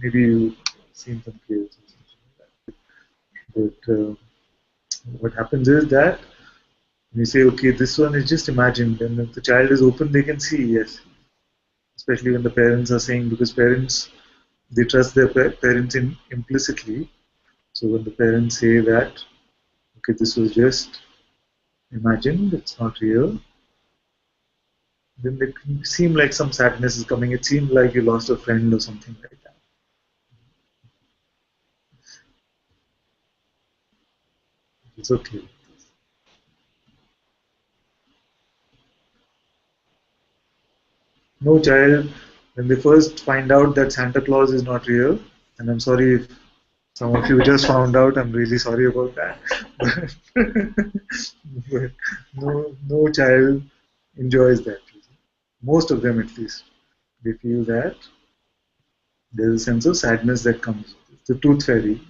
Maybe you've seen some kids or something like that. But what happens is that when you say, okay, this one is just imagined, and if the child is open, they can see, yes. Especially when the parents are saying, because parents, they trust their parents implicitly. So when the parents say that, okay, this was just imagined, it's not real, then it can seem like some sadness is coming. It seems like you lost a friend or something like that. It's okay. No child, when they first find out that Santa Claus is not real, and I'm sorry if some of you just found out, I'm really sorry about that. But no child enjoys that. Most of them, at least, they feel that there's a sense of sadness that comes. It's the tooth fairy.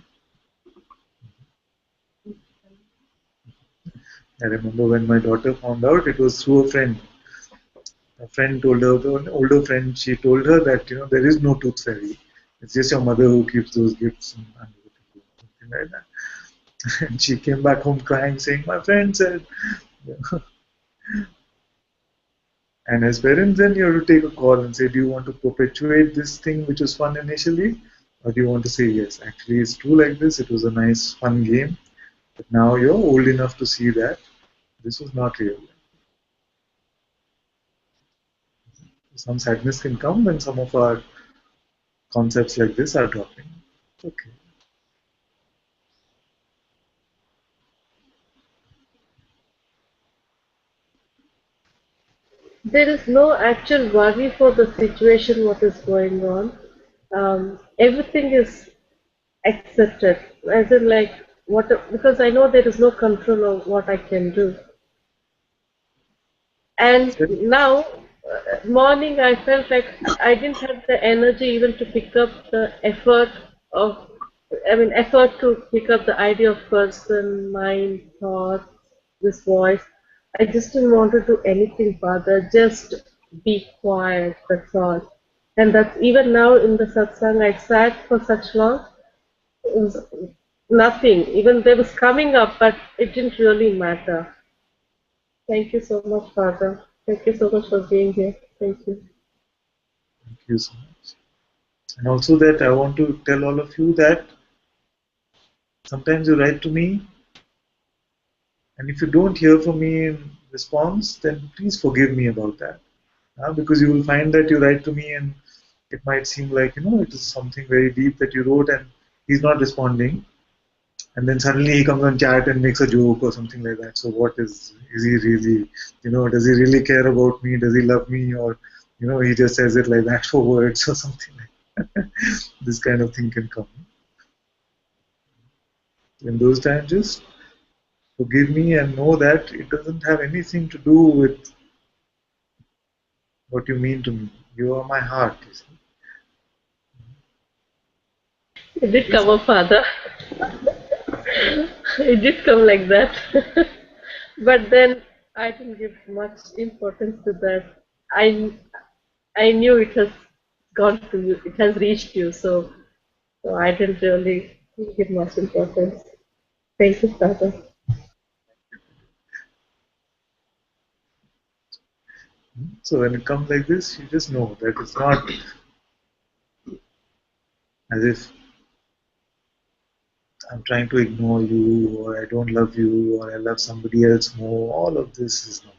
I remember when my daughter found out, it was through a friend. a friend told her, an older friend, she told her that there is no tooth fairy. It's just your mother who keeps those gifts under the pillow, something like that. And she came back home crying, saying, "My friend said." And as parents, then you have to take a call and say, do you want to perpetuate this thing which was fun initially, or do you want to say, yes, actually it's true like this, it was a nice, fun game, but now you're old enough to see that this was not real. Some sadness can come when some of our concepts like this are dropping. Okay. There is no actual worry for the situation, what is going on. Everything is accepted, as in like what, because I know there is no control of what I can do. And So, now, morning, I felt like I didn't have the energy even to pick up the effort of, effort to pick up the idea of person, mind, thought, this voice. I just didn't want to do anything further, just be quiet, that's all. And that's even now in the satsang, I sat for such long, it was nothing. Even there was coming up, but it didn't really matter. Thank you so much, Father. Thank you so much for being here. Thank you. thank you so much. And also that I want to tell all of you that sometimes you write to me, and if you don't hear from me in response, then please forgive me about that. Because you will find that you write to me and it might seem like it is something very deep that you wrote and he's not responding, and then suddenly he comes on chat and makes a joke or something like that. So what is he really, does he really care about me, does he love me, or he just says it like that for words or something like that. This kind of thing can come in those times. Just forgive me and know that it doesn't have anything to do with what you mean to me. You are my heart, you see. It did come up, Father. It did come like that. But then I didn't give much importance to that. I I knew it has gone to you, it has reached you, so I didn't really give much importance. Thank you, Father. So when it comes like this, you just know that it's not as if I'm trying to ignore you, or I don't love you, or I love somebody else more. All of this is not.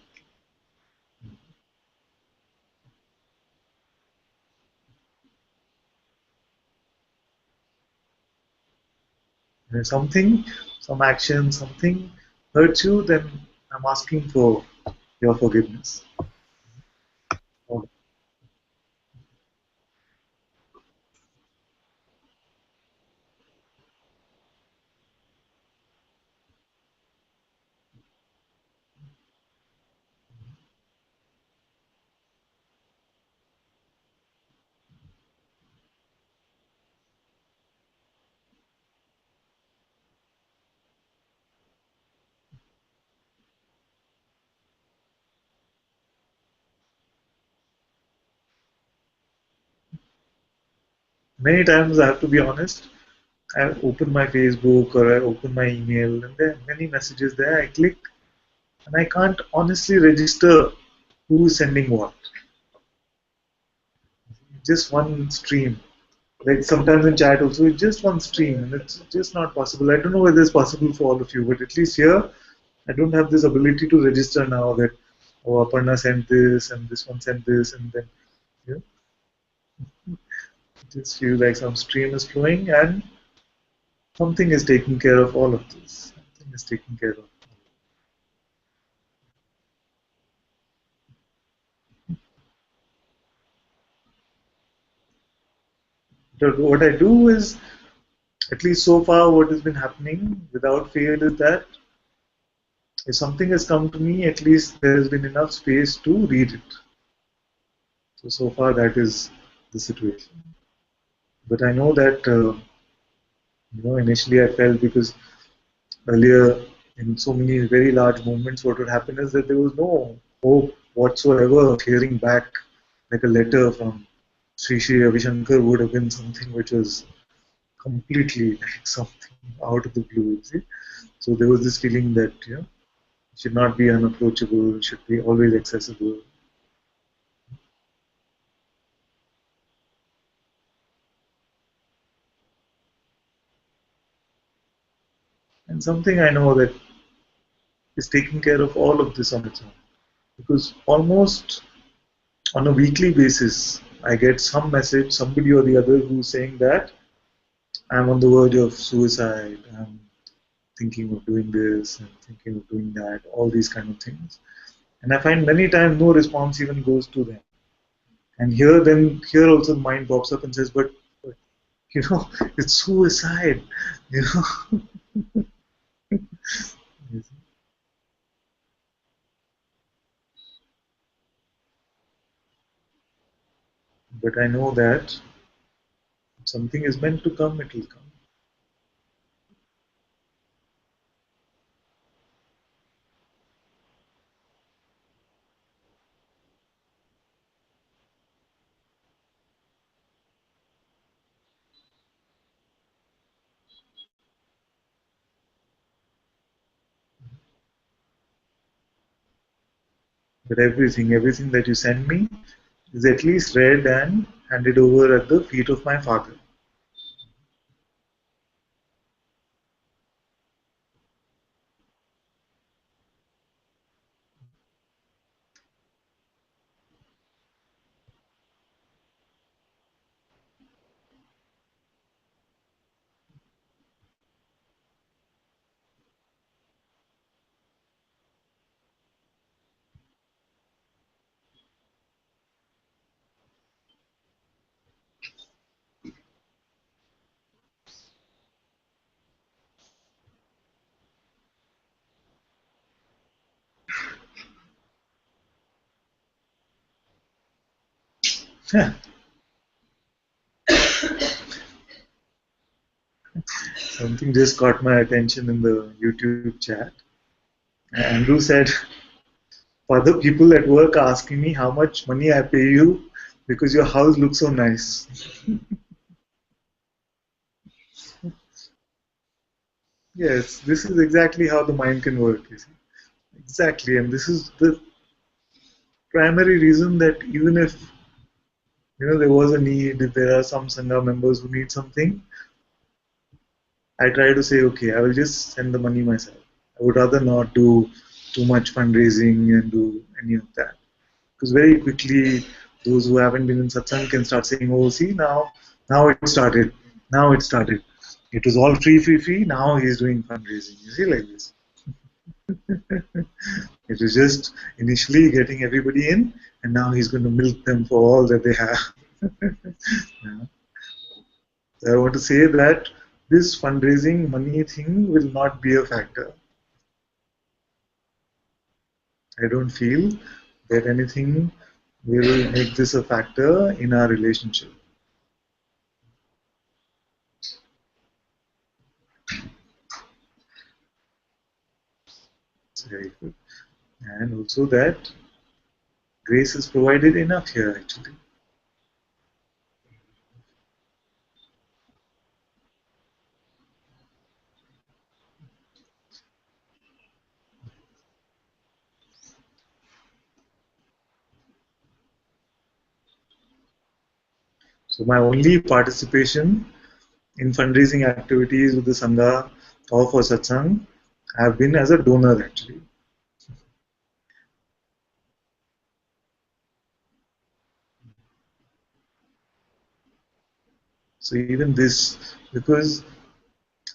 And if some action, something hurts you, then I'm asking for your forgiveness. Oh, many times I have to be honest. I open my Facebook or I open my email, and there are many messages there. I click, and I can't honestly register who is sending what. Just one stream. Like sometimes in chat also, it's just one stream, and it's just not possible. I don't know whether it's possible for all of you, but at least here, I don't have this ability to register now that, oh, Aparna sent this, and this one sent this, and then you know, just feel like some stream is flowing, and something is taking care of all of this. Something is taking care of. But what I do is, at least so far, what has been happening without fail is that if something has come to me, at least there has been enough space to read it. So far, that is the situation. But I know that, initially I felt because earlier in so many very large movements, what would happen is that there was no hope whatsoever of hearing back like a letter from Sri Sri Ravi Shankar would have been something which was completely like something out of the blue. You see? So there was this feeling that should not be unapproachable, should be always accessible. And something I know that is taking care of all of this on its own. Because almost on a weekly basis, I get some message, somebody or the other who's saying that I'm on the verge of suicide, I'm thinking of doing this, I'm thinking of doing that, all these kind of things. And I find many times no response even goes to them. And here also the mind pops up and says, but it's suicide, But I know that if something is meant to come, it will come. But everything that you send me is at least read and handed over at the feet of my father. Something just caught my attention in the YouTube chat. Andrew said, other people at work are asking me how much money I pay you because your house looks so nice. Yes, this is exactly how the mind can work, you see. Exactly, and this is the primary reason that even if there was a need, if there are some Sangha members who need something, I try to say, okay, I will just send the money myself. I would rather not do too much fundraising and do any of that. Because very quickly, those who haven't been in satsang can start saying, oh, see, now it started. Now it started. It was all free. Now he's doing fundraising. You see, like this. It was just initially getting everybody in, and now he's going to milk them for all that they have. Yeah. So I want to say that this fundraising money thing will not be a factor. I don't feel that anything will make this a factor in our relationship. It's very good. And also that grace is provided enough here actually. So my only participation in fundraising activities with the Sangha or for Satsang have been as a donor actually. So even this, because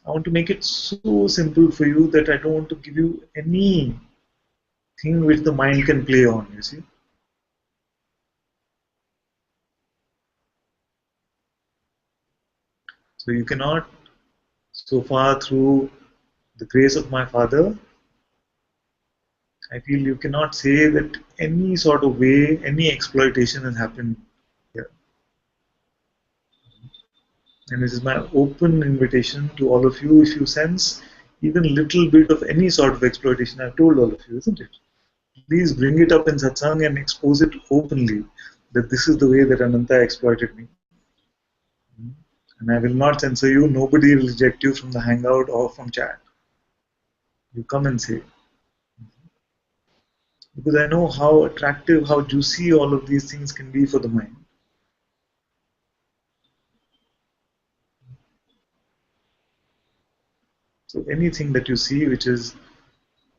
I want to make it so simple for you that I don't want to give you anything which the mind can play on, you see. So you cannot, so far through the grace of my Father, I feel you cannot say that any sort of way, any exploitation has happened here. And this is my open invitation to all of you. If you sense even little bit of any sort of exploitation, I've told all of you, isn't it? please bring it up in satsang and expose it openly that this is the way that Ananta exploited me. And I will not censor you. Nobody will reject you from the hangout or from chat. You come and say. Because I know how attractive, how juicy all of these things can be for the mind. So anything that you see which is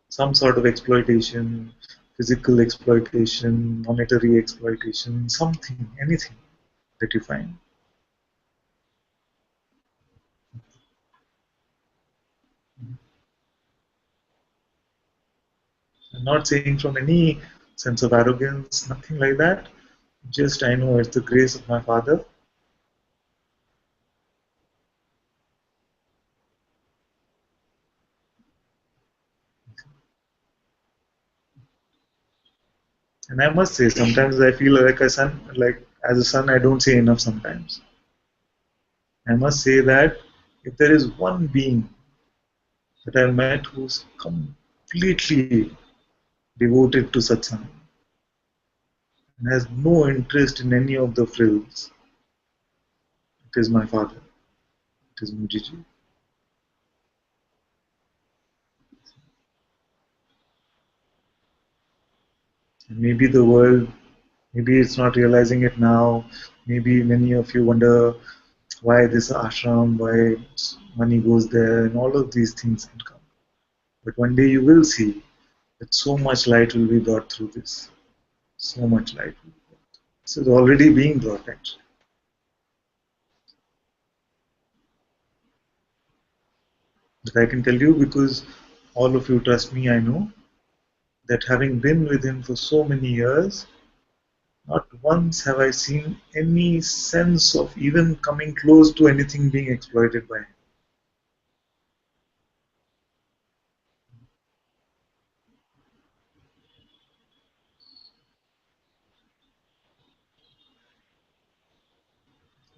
some sort of exploitation, physical exploitation, monetary exploitation, something, anything that you find. I'm not saying from any sense of arrogance, nothing like that. Just I know it's the grace of my Father. And I must say, sometimes I feel like a son, like as a son, I don't say enough sometimes. I must say that if there is one being that I've met who's completely devoted to satsang and has no interest in any of the frills, it is my father. It is Mujiji. And maybe the world, maybe it's not realizing it now. Maybe many of you wonder why this ashram, why money goes there, and all of these things can come. But one day you will see that so much light will be brought through this. So much light. This is already being brought actually. But I can tell you because all of you trust me, I know that having been with him for so many years, not once have I seen any sense of even coming close to anything being exploited by him.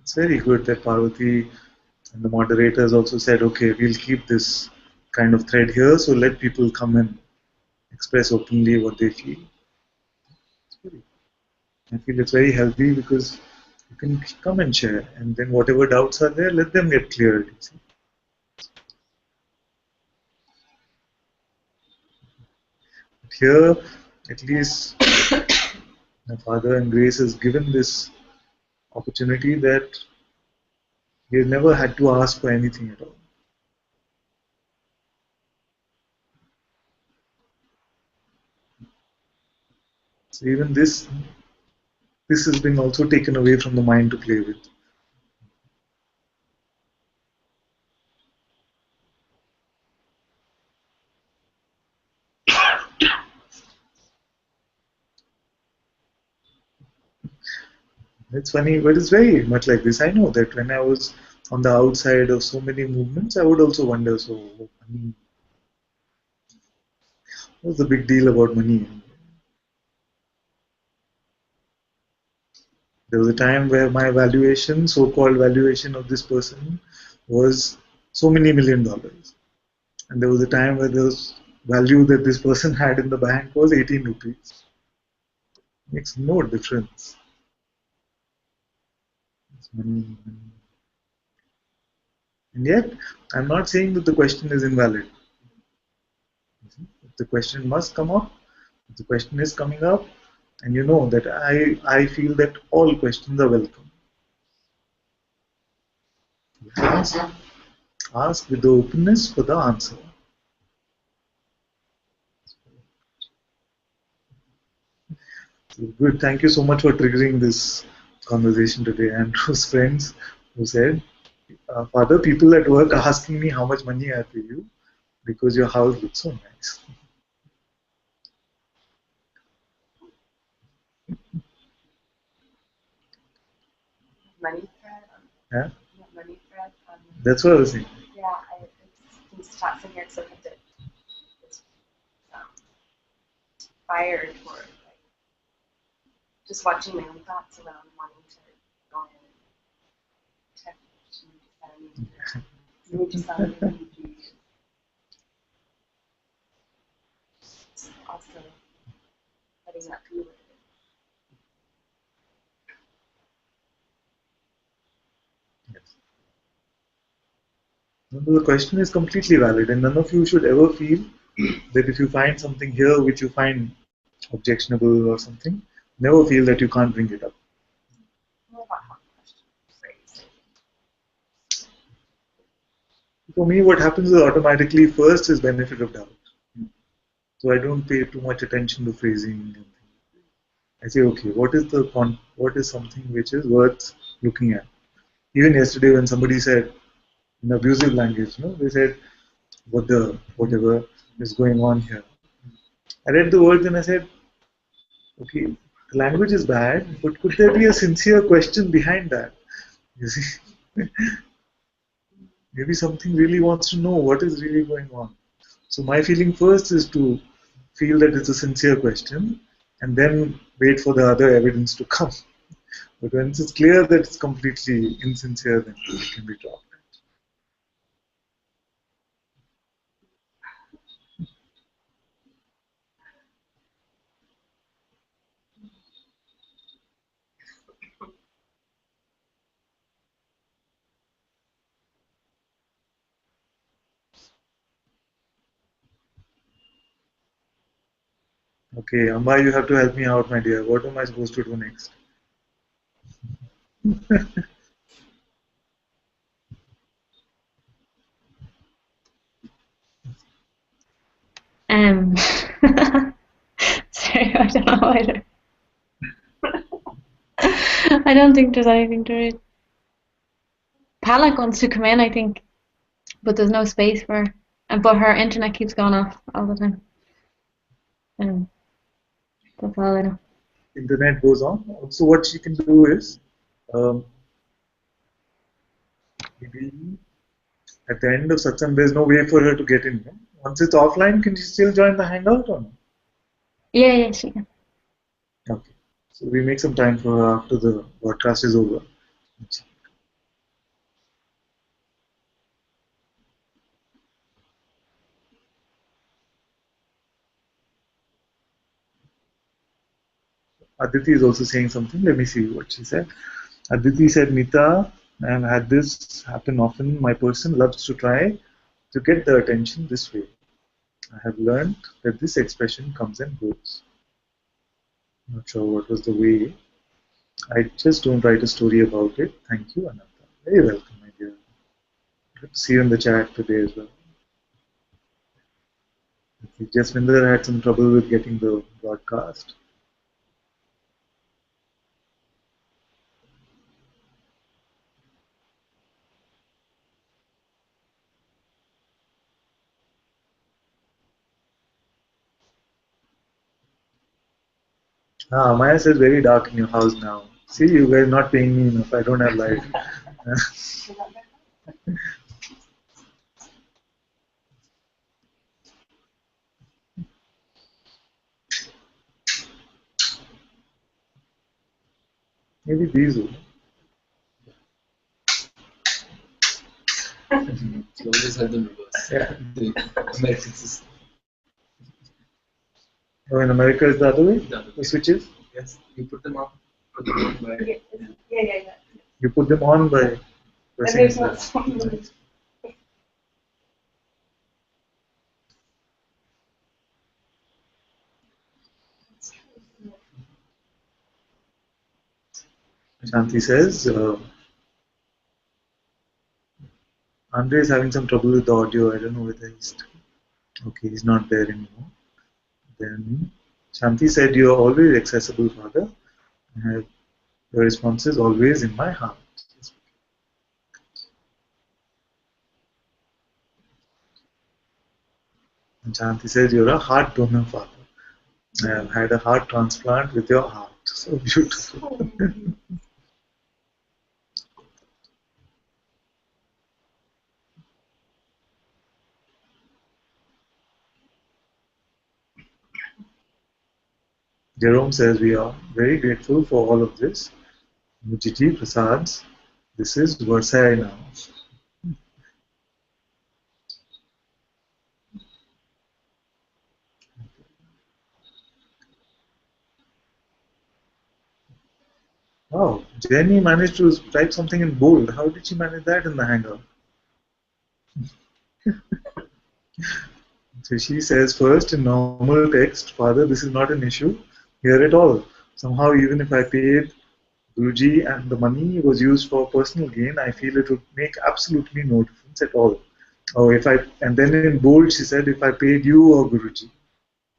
It's very good that Parvati and the moderators also said, okay, we'll keep this kind of thread here, so let people come and express openly what they feel. I feel it's very healthy because you can come and share, and then whatever doubts are there, let them get cleared. But here, at least, my Father and Grace has given this opportunity that he has never had to ask for anything at all. So even this has been also taken away from the mind to play with. It's funny, but it's very much like this. I know that when I was on the outside of so many movements, I would also wonder, so, money, what's the big deal about money? There was a time where my valuation, so-called valuation of this person, was so many $1,000,000. And there was a time where the value that this person had in the bank was 18 rupees. Makes no difference. It's money. And yet, I'm not saying that the question is invalid. The question must come up. The question is coming up, and you know that I feel that all questions are welcome. Ask with the openness for the answer. So good. Thank you so much for triggering this conversation today. Andrew's friends who said, Father, people at work are asking me how much money I pay you because your house looks so nice. Money thread. Yeah? Money thread. That's what I was saying. Yeah, it's toxic here, so it's fired for like, just watching my own thoughts around wanting to go in and check also Yes. No, the question is completely valid, and none of you should ever feel that if you find something here which you find objectionable or something, never feel that you can't bring it up. For me, what happens is automatically first is benefit of doubt. So I don't pay too much attention to phrasing. I say, okay, what is something which is worth looking at? Even yesterday, when somebody said in abusive language, they said, whatever is going on here. I read the words and I said, okay, the language is bad, but could there be a sincere question behind that? You see, maybe something really wants to know what is really going on. So my feeling first is to feel that it's a sincere question and then wait for the other evidence to come. But once it's clear that it's completely insincere, then it can be dropped. Okay, Amma, you have to help me out, my dear. What am I supposed to do next? Sorry, I don't know either. I don't think there's anything to read. Palak wants to come in, I think, but there's no space for her. But her internet keeps going off all the time. That's all I know. Internet goes on. So what she can do is, maybe at the end of Satsang, there's no way for her to get in. Once it's offline, can she still join the Hangout or no? Yeah, she can. Okay. So we make some time for her after the broadcast is over. Aditi is also saying something. Let me see what she said. Aditi said, Nita, I've had this happen often. My person loves to try to get the attention this way. I have learned that this expression comes and goes. Not sure what was the way. I just don't write a story about it. Thank you, Ananta. Very welcome, my dear. Good to see you in the chat today as well. Jaswinder had some trouble with getting the broadcast. Maya says very dark in your house now. See, you guys not paying me enough. I don't have light. Maybe these will. You always have them reverse. Yeah. The American system. Oh, in America is the other way? The other way. The switches? Yes, you put them on by. Yeah. You put them on by pressing there's the- not someone. Shanti says, Andre is having some trouble with the audio. I don't know whether he's okay. He's not there anymore. Then Shanti said, "You are always accessible, Father. Your response is always in my heart." And Shanti says, "You're a heart donor, Father. I have had a heart transplant with your heart." So beautiful. Jerome says, "We are very grateful for all of this. Mujiji Prasads, this is Versailles now." Wow, Jenny managed to type something in bold. How did she manage that in the Hangout? So she says first in normal text, Father, this is not an issue here at all. Somehow, even if I paid Guruji and the money was used for personal gain, I feel it would make absolutely no difference at all. Oh, if I and then in bold she said, if I paid you or Guruji.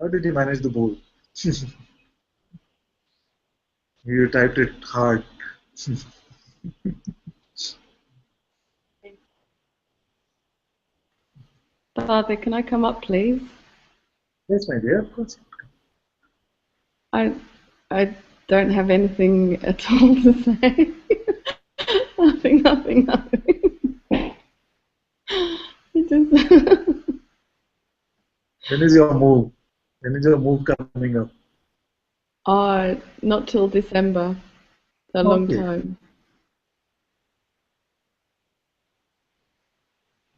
How did you manage the bold? You typed it hard. Father, can I come up, please? Yes, my dear, of course. I don't have anything at all to say. nothing. It just When is your move? When is your move coming up? not till December. A long Okay. time.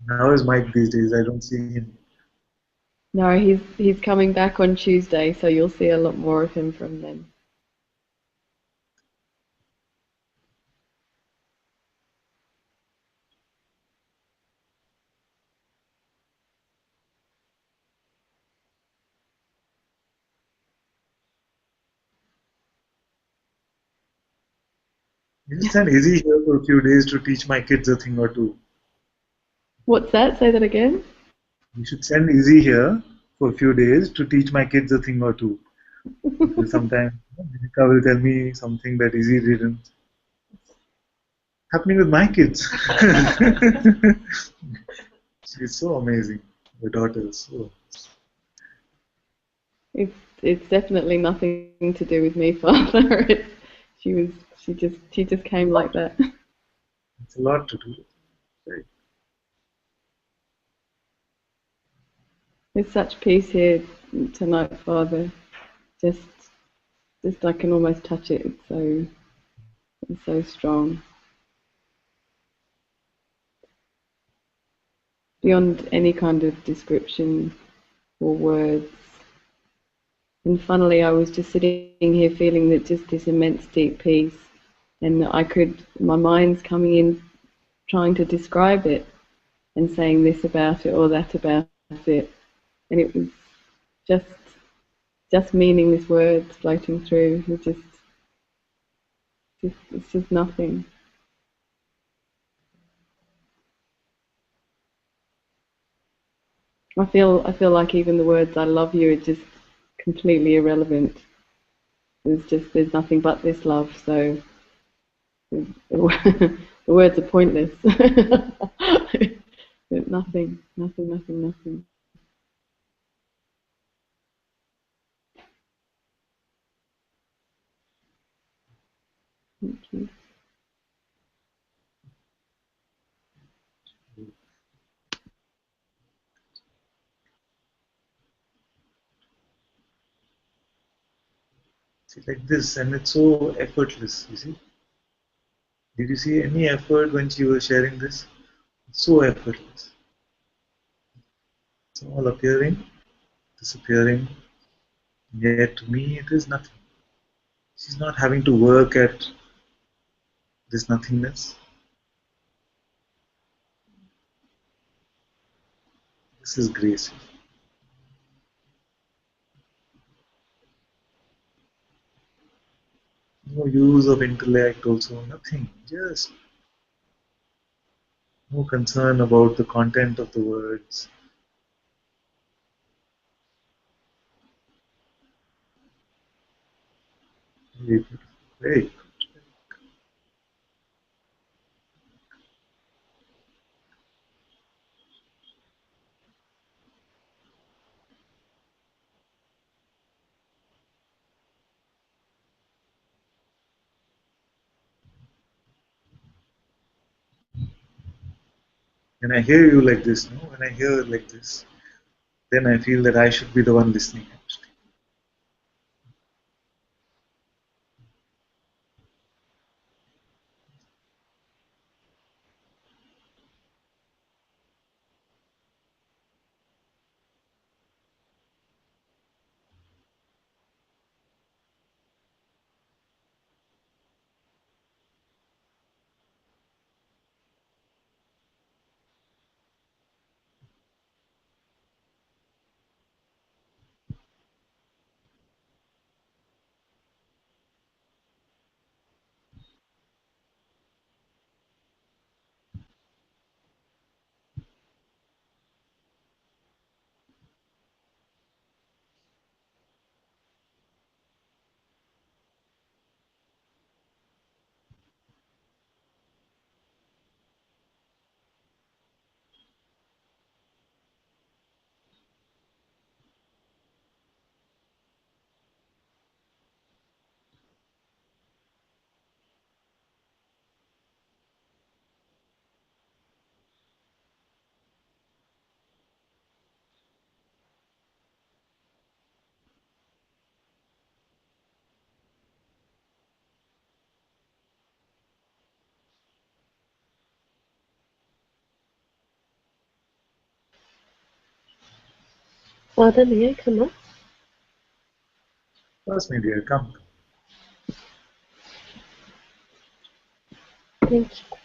How is Mike these days? I don't see him. No, he's coming back on Tuesday, so you'll see a lot more of him from then. You should send Izzy here for a few days to teach my kids a thing or two. What's that? Say that again. You should send Izzy here for a few days to teach my kids a thing or two. Because sometimes Monica will tell me something that Izzy didn't. Happening with my kids. She's so amazing. The daughter is so. It's definitely nothing to do with me, Father. She just came like that. It's a lot to do. Right. There's such peace here tonight, Father. Just I can almost touch it. It's so strong. Beyond any kind of description or words. And funnily, I was just sitting here feeling that just this immense deep peace, and my mind's coming in, trying to describe it, and saying this about it or that about it, and it was just meaningless words floating through. It's just nothing. I feel like even the words "I love you" are just completely irrelevant. There's nothing but this love, so the words are pointless. But nothing. Thank you. See, like this, and it's so effortless, you see. Did you see any effort when she was sharing this? It's so effortless. It's all appearing, disappearing, yet to me it is nothing. She's not having to work at this nothingness. This is grace. No use of intellect also, nothing. Just no concern about the content of the words. Very beautiful. Very good. When I hear you like this, no, when I hear like this, then I feel that I should be the one listening actually. Father, may I come up? First, my dear, come. Thank you.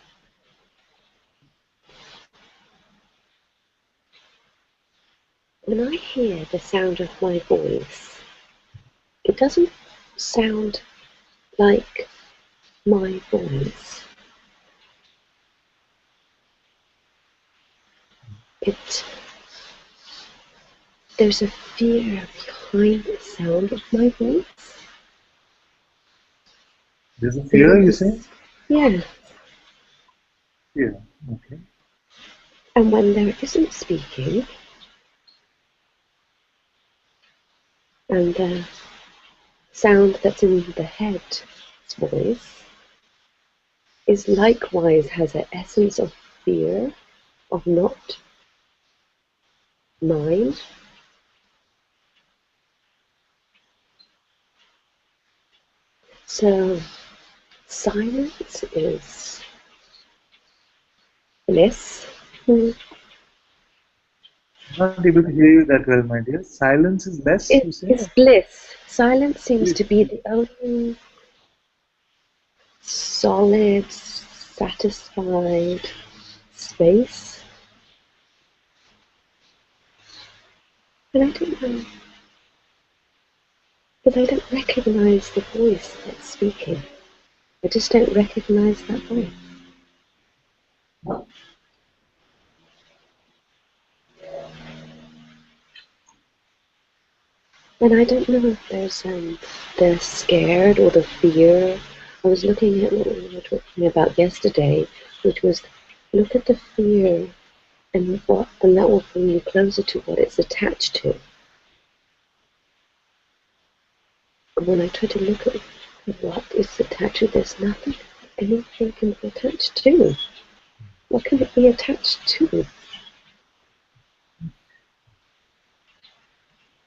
When I hear the sound of my voice, it doesn't sound like my voice. There's a fear behind the sound of my voice. There's a fear, you say? Yeah. Fear, okay. And when there isn't speaking, and the sound that's in the head's voice is likewise has an essence of fear, of not mind. So silence is bliss. I'm not able to hear you that well, my dear. Silence is less, you say? It's bliss. Silence seems to be the only solid, satisfied space. But I don't know. But I don't recognize the voice that's speaking. I just don't recognize that voice. And I don't know if there's the scared or the fear. I was looking at what we were talking about yesterday, which was look at the fear and that will bring you closer to what it's attached to. And when I try to look at what is attached to, there's nothing anything can be attached to. What can it be attached to?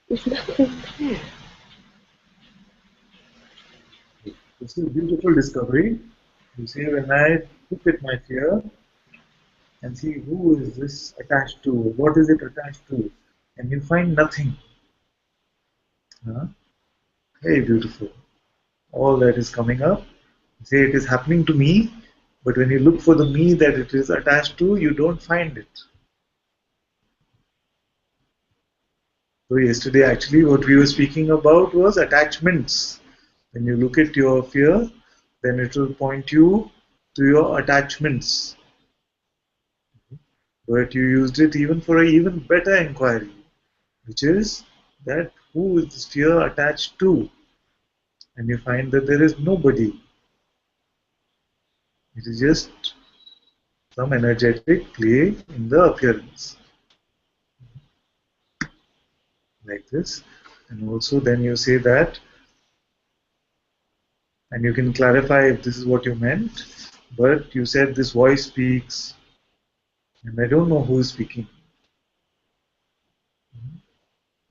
There's nothing there. This is a beautiful discovery. You see, when I look at my fear and see who is this attached to, what is it attached to, and you find nothing. Very beautiful. All that is coming up. Say it is happening to me, but when you look for the me that it is attached to, you don't find it. So yesterday actually what we were speaking about was attachments. When you look at your fear, then it will point you to your attachments. But you used it even for an even better inquiry, which is that who is this fear attached to? And you find that there is nobody. It is just some energetic play in the appearance. Like this. And also then you say that, and you can clarify if this is what you meant, but you said this voice speaks, and I don't know who is speaking.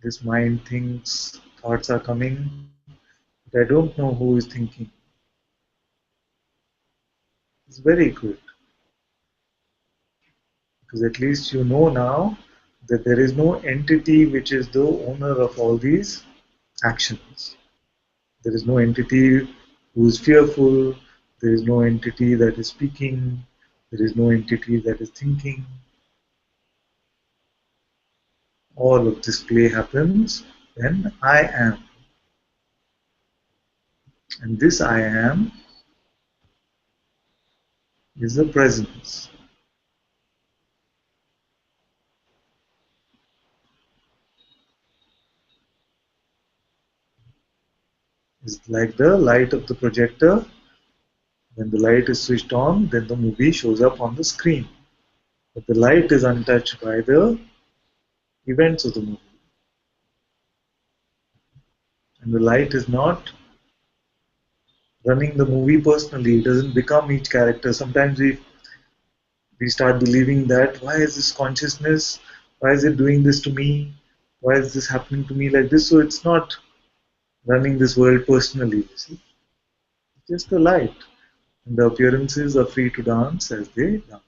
This mind thinks, thoughts are coming, but I don't know who is thinking. It's very good. Because at least you know now that there is no entity which is the owner of all these actions. There is no entity who is fearful, there is no entity that is speaking, there is no entity that is thinking. All of this play happens when I am. And this I am is the presence. It's like the light of the projector. When the light is switched on, then the movie shows up on the screen. But the light is untouched by the events of the movie. And the light is not running the movie personally. It doesn't become each character. Sometimes we start believing that, why is this consciousness? Why is it doing this to me? Why is this happening to me like this? So it's not running this world personally, you see. It's just the light. And the appearances are free to dance as they dance.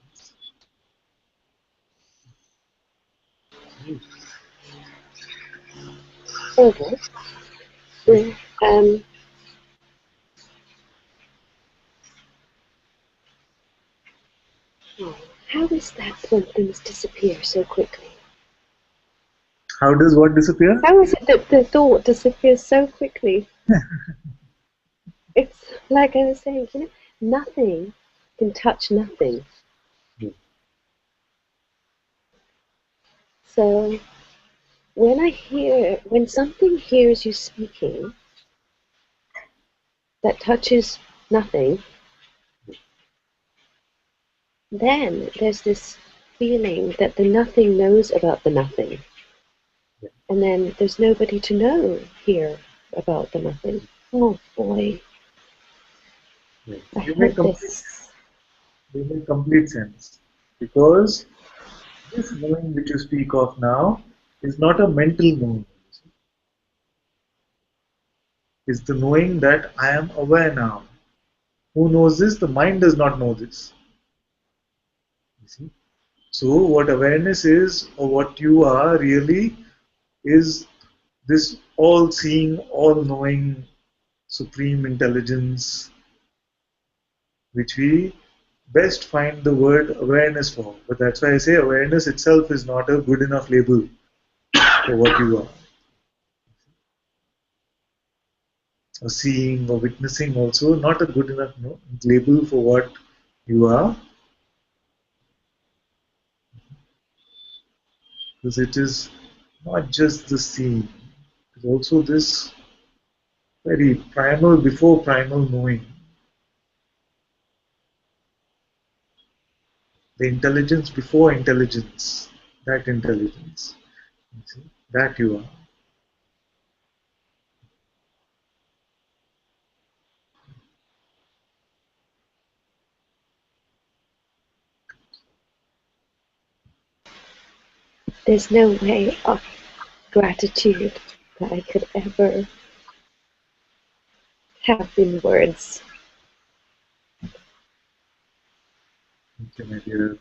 further. How is that when things disappear so quickly? How does what disappear? How is it that the thought disappears so quickly? It's like I was saying, nothing can touch nothing. So when something hears you speaking that touches nothing, then there's this feeling that the nothing knows about the nothing. And then there's nobody to know here about the nothing. Oh boy. I heard this. They make complete sense. Because this knowing which you speak of now is not a mental knowing. It's the knowing that I am aware now. Who knows this? The mind does not know this. You see? So what awareness is, or what you are really, is this all-seeing, all-knowing, supreme intelligence, which we best find the word awareness for. But that's why I say awareness itself is not a good enough label for what you are. Or seeing or witnessing also not a good enough label for what you are. Because it is not just the seeing, it is also this very primal, before primal knowing. The intelligence before intelligence, that intelligence, you see, that you are. There's no way of gratitude that I could ever have in words. Okay, my dear.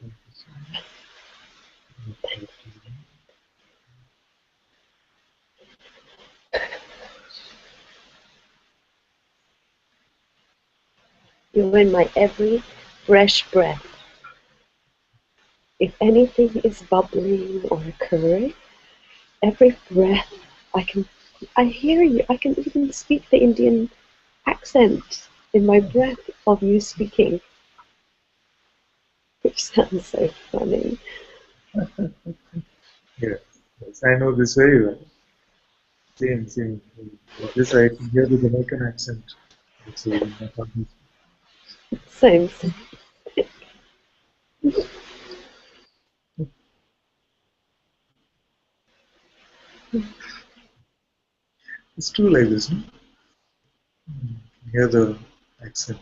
You're in my every fresh breath. If anything is bubbling or occurring, every breath I hear you. I can even speak the Indian accent in my breath of you speaking, which sounds so funny. Yes, yes, I know this very well. Same. This I can hear the Jamaican accent. Same. It's true like this, no? Hear the accent.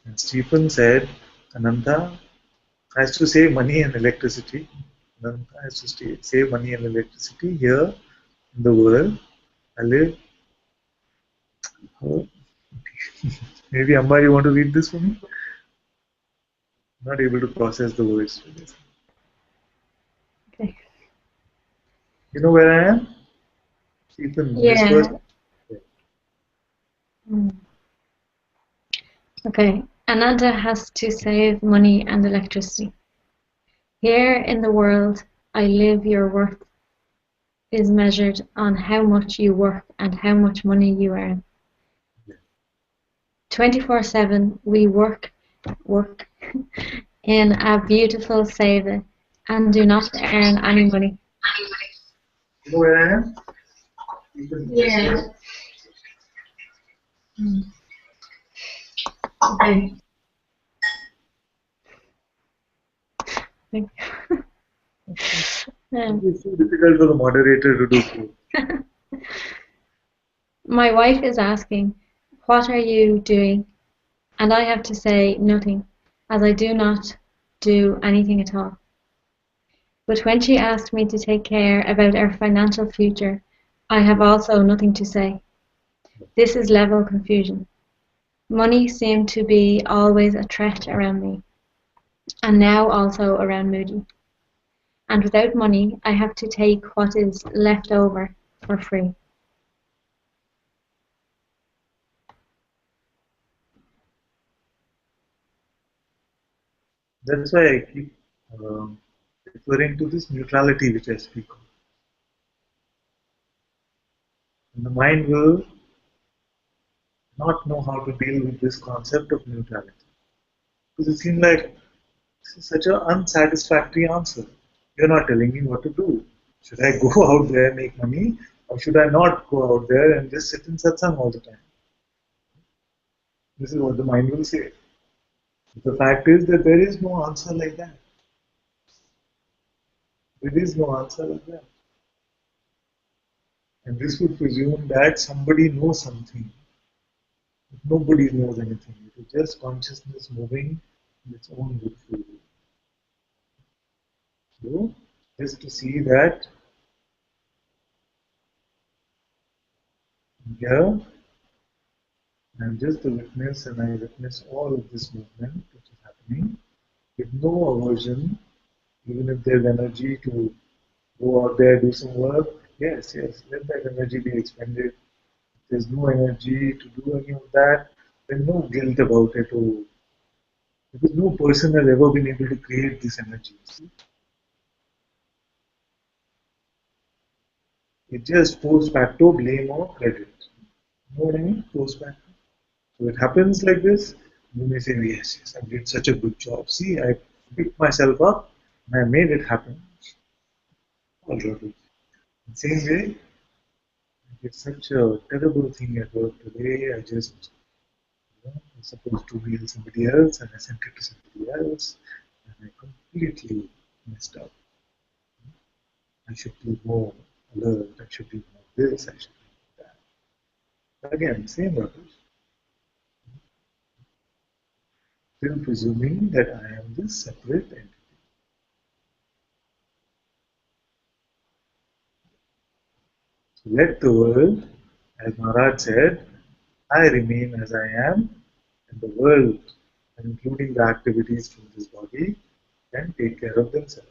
And Stephen said, Ananta has to save money and electricity. Ananta has to save money and electricity here in the world. I live. Oh. Maybe Amba, you want to read this for me? I'm not able to process the words. Okay. You know where I am? Stephen, this Yeah. first. Okay. Ananta has to save money and electricity. Here in the world I live, your worth is measured on how much you work and how much money you earn. 24/7 we work in a beautiful seva and do not earn any money. You know where I am? Yeah. Okay. It's so difficult for the moderator to do so. My wife is asking, "What are you doing?" And I have to say nothing, as I do not do anything at all. But when she asked me to take care about our financial future, I have also nothing to say. This is level confusion. Money seemed to be always a threat around me, and now also around Moody. And without money, I have to take what is left over for free. That's why I keep referring to this neutrality which I speak of. And the mind will not know how to deal with this concept of neutrality. Because it seems like this is such an unsatisfactory answer. You're not telling me what to do. Should I go out there and make money? Or should I not go out there and just sit in satsang all the time? This is what the mind will say. The fact is that there is no answer like that. There is no answer like that. And this would presume that somebody knows something. Nobody knows anything. It is just consciousness moving in its own beautiful way. So, just to see that here I'm just the witness and I witness all of this movement which is happening with no aversion, even if there's energy to go out there, do some work. Yes, let that energy be expended. If there's no energy to do any of that, then no guilt about it. Or, because no person has ever been able to create this energy. See? It's just post facto blame or credit. You know what I mean? Post facto. So it happens like this. You may say, yes, I did such a good job. See, I picked myself up and I made it happen. All rubbish. The same way, I did such a terrible thing at work today. I just, was supposed to mail somebody else and I sent it to somebody else and I completely messed up. I should be more alert. I should be more this. I should be that. Again, same rubbish. Still presuming that I am this separate entity. So let the world, as Maharaj said, I remain as I am, and the world, including the activities from this body, can take care of themselves.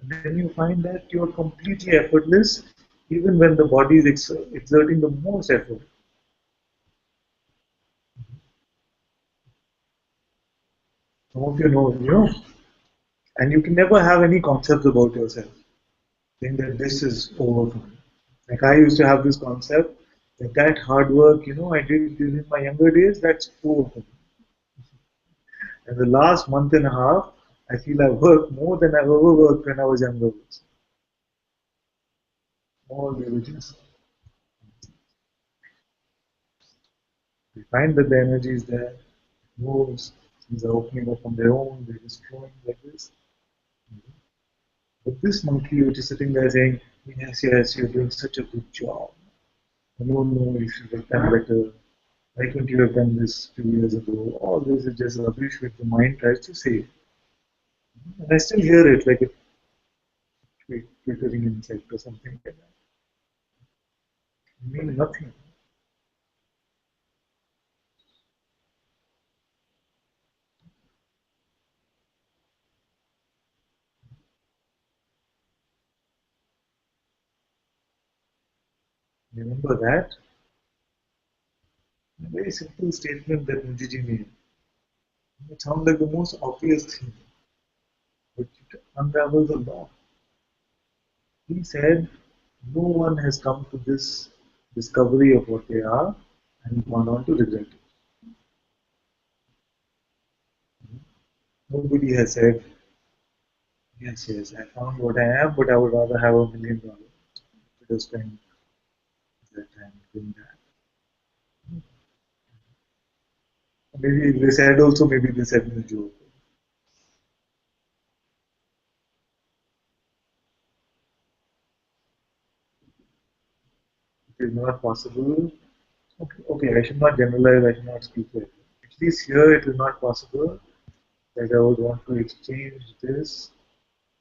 And then you find that you are completely effortless, even when the body is exerting the most effort. Some of you know, and you can never have any concepts about yourself, saying that this is over for me. Like I used to have this concept that hard work, I did during my younger days, that's over for me. And the last month and a half, I feel I've worked more than I've ever worked when I was younger. All religions. We find that the energy is there, it moves, things are opening up on their own, they're just flowing like this. But this monkey which is sitting there saying, yes, you're doing such a good job. No, you should have done better. Why couldn't you have done this 2 years ago? All this is just rubbish which the mind tries to say. And I still hear it like a twittering insect or something like that. It means nothing. Remember that? A very simple statement that Nujiji made. It sounds like the most obvious thing, but it unravels a lot. He said, no one has come to this discovery of what they are and gone on to regret it. Nobody has said, yes, I found what I am, but I would rather have $1 million to spend that time doing that. Maybe they said also, maybe they said in a joke. It is not possible. Okay, okay, I should not generalize, I should not speak like that. At least here it is not possible that I would want to exchange this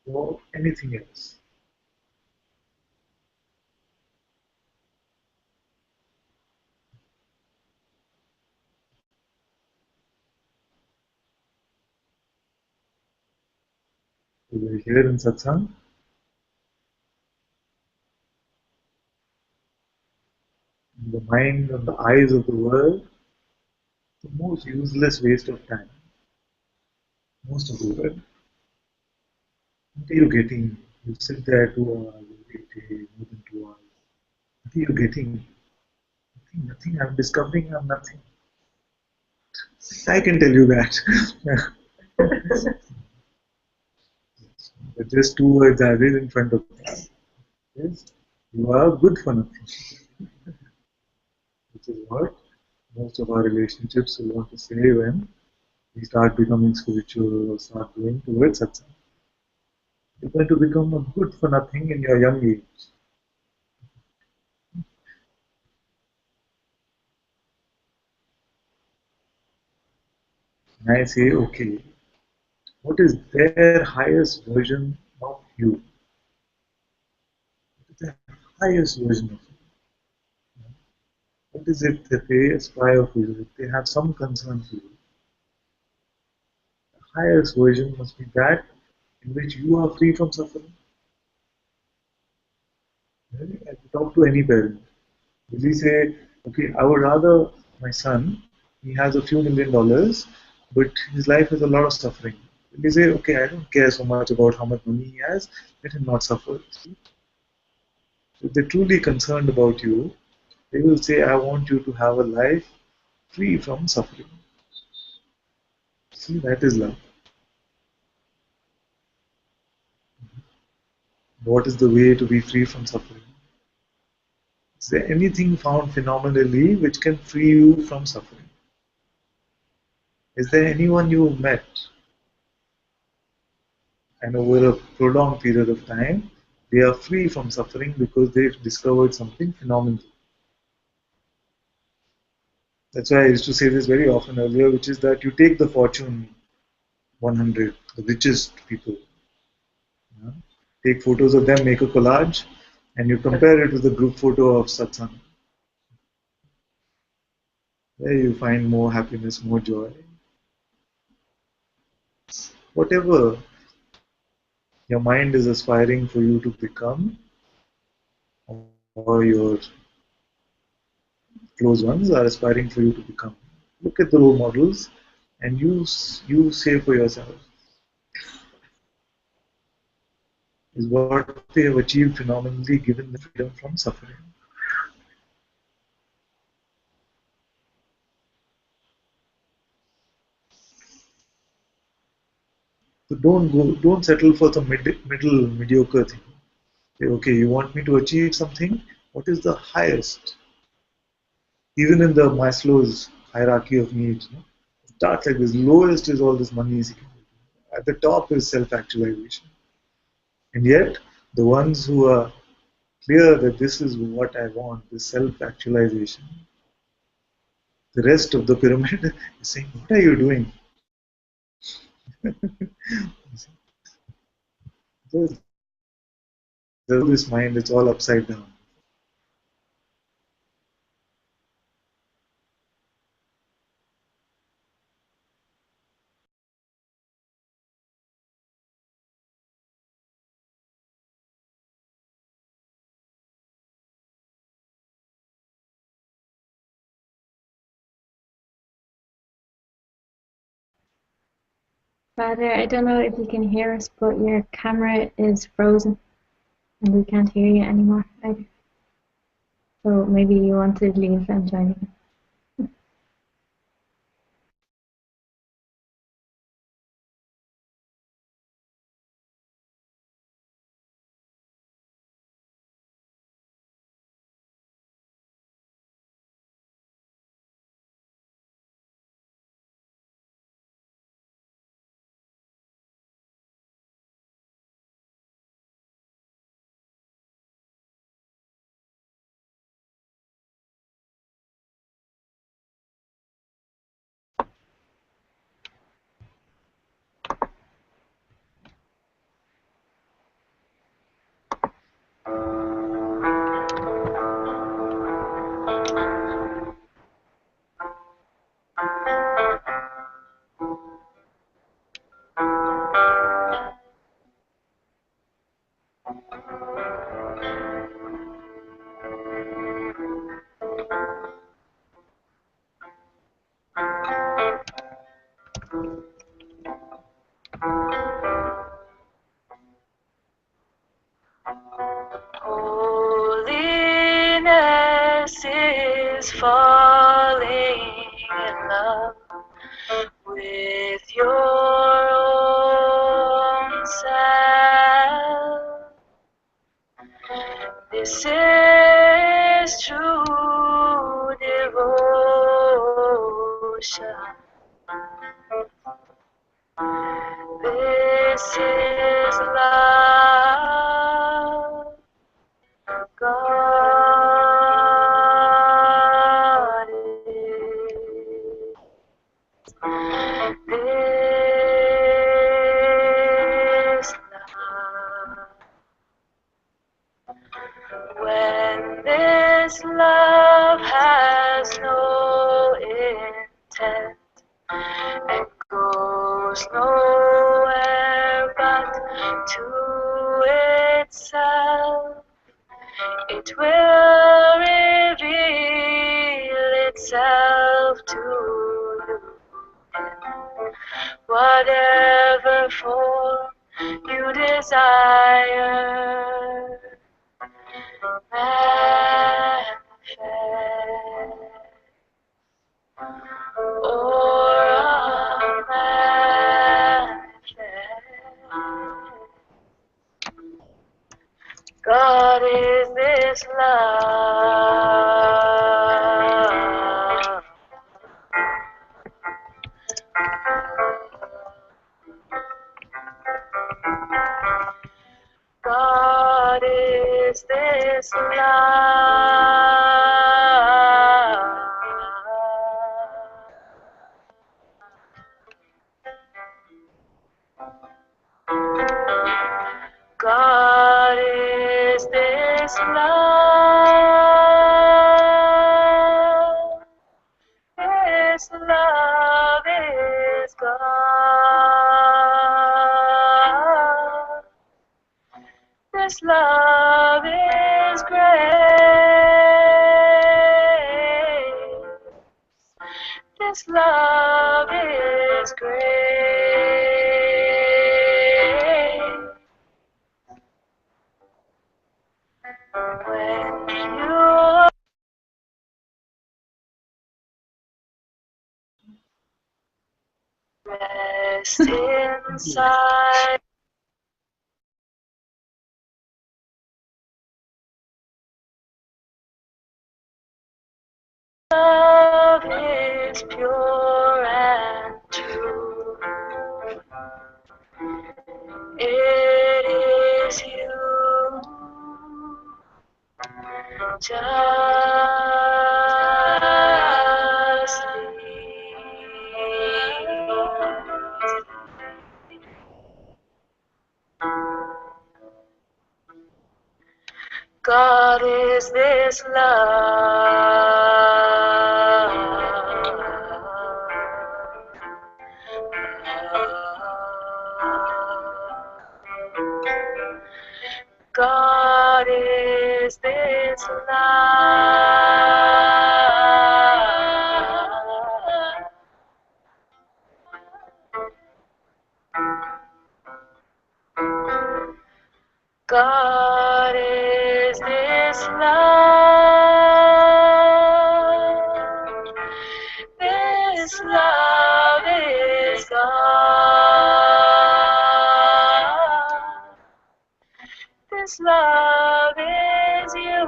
for anything else. So we are here in Satsang, in the mind and the eyes of the world, the most useless waste of time. Most of the world. What are you getting? You sit there 2 hours every day, more than 2 hours. What are you getting? Nothing, nothing. I'm discovering I'm nothing. I can tell you that. But just two words I read in front of me. Yes, you are good for nothing. Which is what most of our relationships will want to say when we start becoming spiritual or start going towards satsang. You're going to become a good for nothing in your young age. And I say, okay, what is their highest version of you? What is their highest version of you? What is it that they aspire for you? If they have some concern for you, the highest version must be that in which you are free from suffering. Right? If you talk to any parent, will he say, okay, I would rather my son, he has a few $1,000,000, but his life has a lot of suffering. Will he say, okay, I don't care so much about how much money he has, let him not suffer. So if they're truly concerned about you, they will say, I want you to have a life free from suffering. See, that is love. What is the way to be free from suffering? Is there anything found phenomenally which can free you from suffering? Is there anyone you've met and over a prolonged period of time they are free from suffering because they've discovered something phenomenal? That's why I used to say this very often earlier, which is that you take the Fortune 100, the richest people, yeah, take photos of them, make a collage, and you compare it with the group photo of Satsang. There you find more happiness, more joy. Whatever your mind is aspiring for you to become, or your close ones are aspiring for you to become. Look at the role models and you say for yourself, is what they have achieved phenomenally given the freedom from suffering. So don't settle for the middle mediocre thing. Say, okay, you want me to achieve something? What is the highest? Even in the Maslow's hierarchy of needs, no? It starts like this. Lowest is all this money security. At the top is self-actualization. And yet, the ones who are clear that this is what I want, this self-actualization, the rest of the pyramid is saying, what are you doing? There's this mind, it's all upside down. Father, I don't know if you can hear us, but your camera is frozen and we can't hear you anymore either. So maybe you want to leave and join again. Holiness is falling in love with your own self. This is true devotion. This is love. God is this love. When this love has no intent and goes nowhere but to itself, it will reveal itself to you in whatever form you desire. Manifest or unmanifest. God is this love. God is this love. God is this love. This love is God. This love is grace. This love is grace. When you rest inside love is pure and true. It is you, just God is this love. God is this love. God is this love. This love is God. This love is you.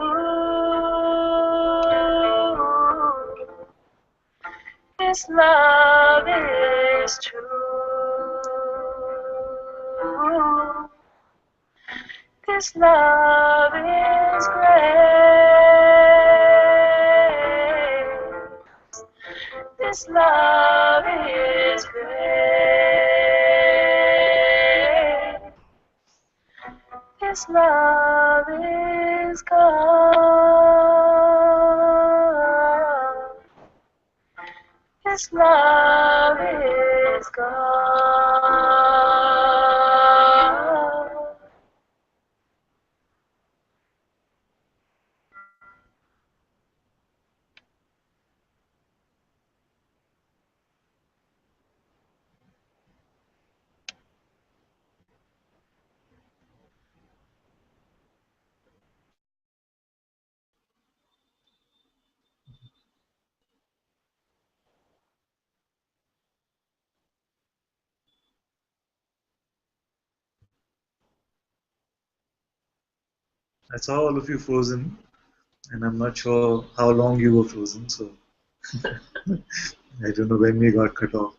This love is true. This love is grace. This love is grace. This love is This love is God. I saw all of you frozen, and I'm not sure how long you were frozen, so I don't know when we got cut off.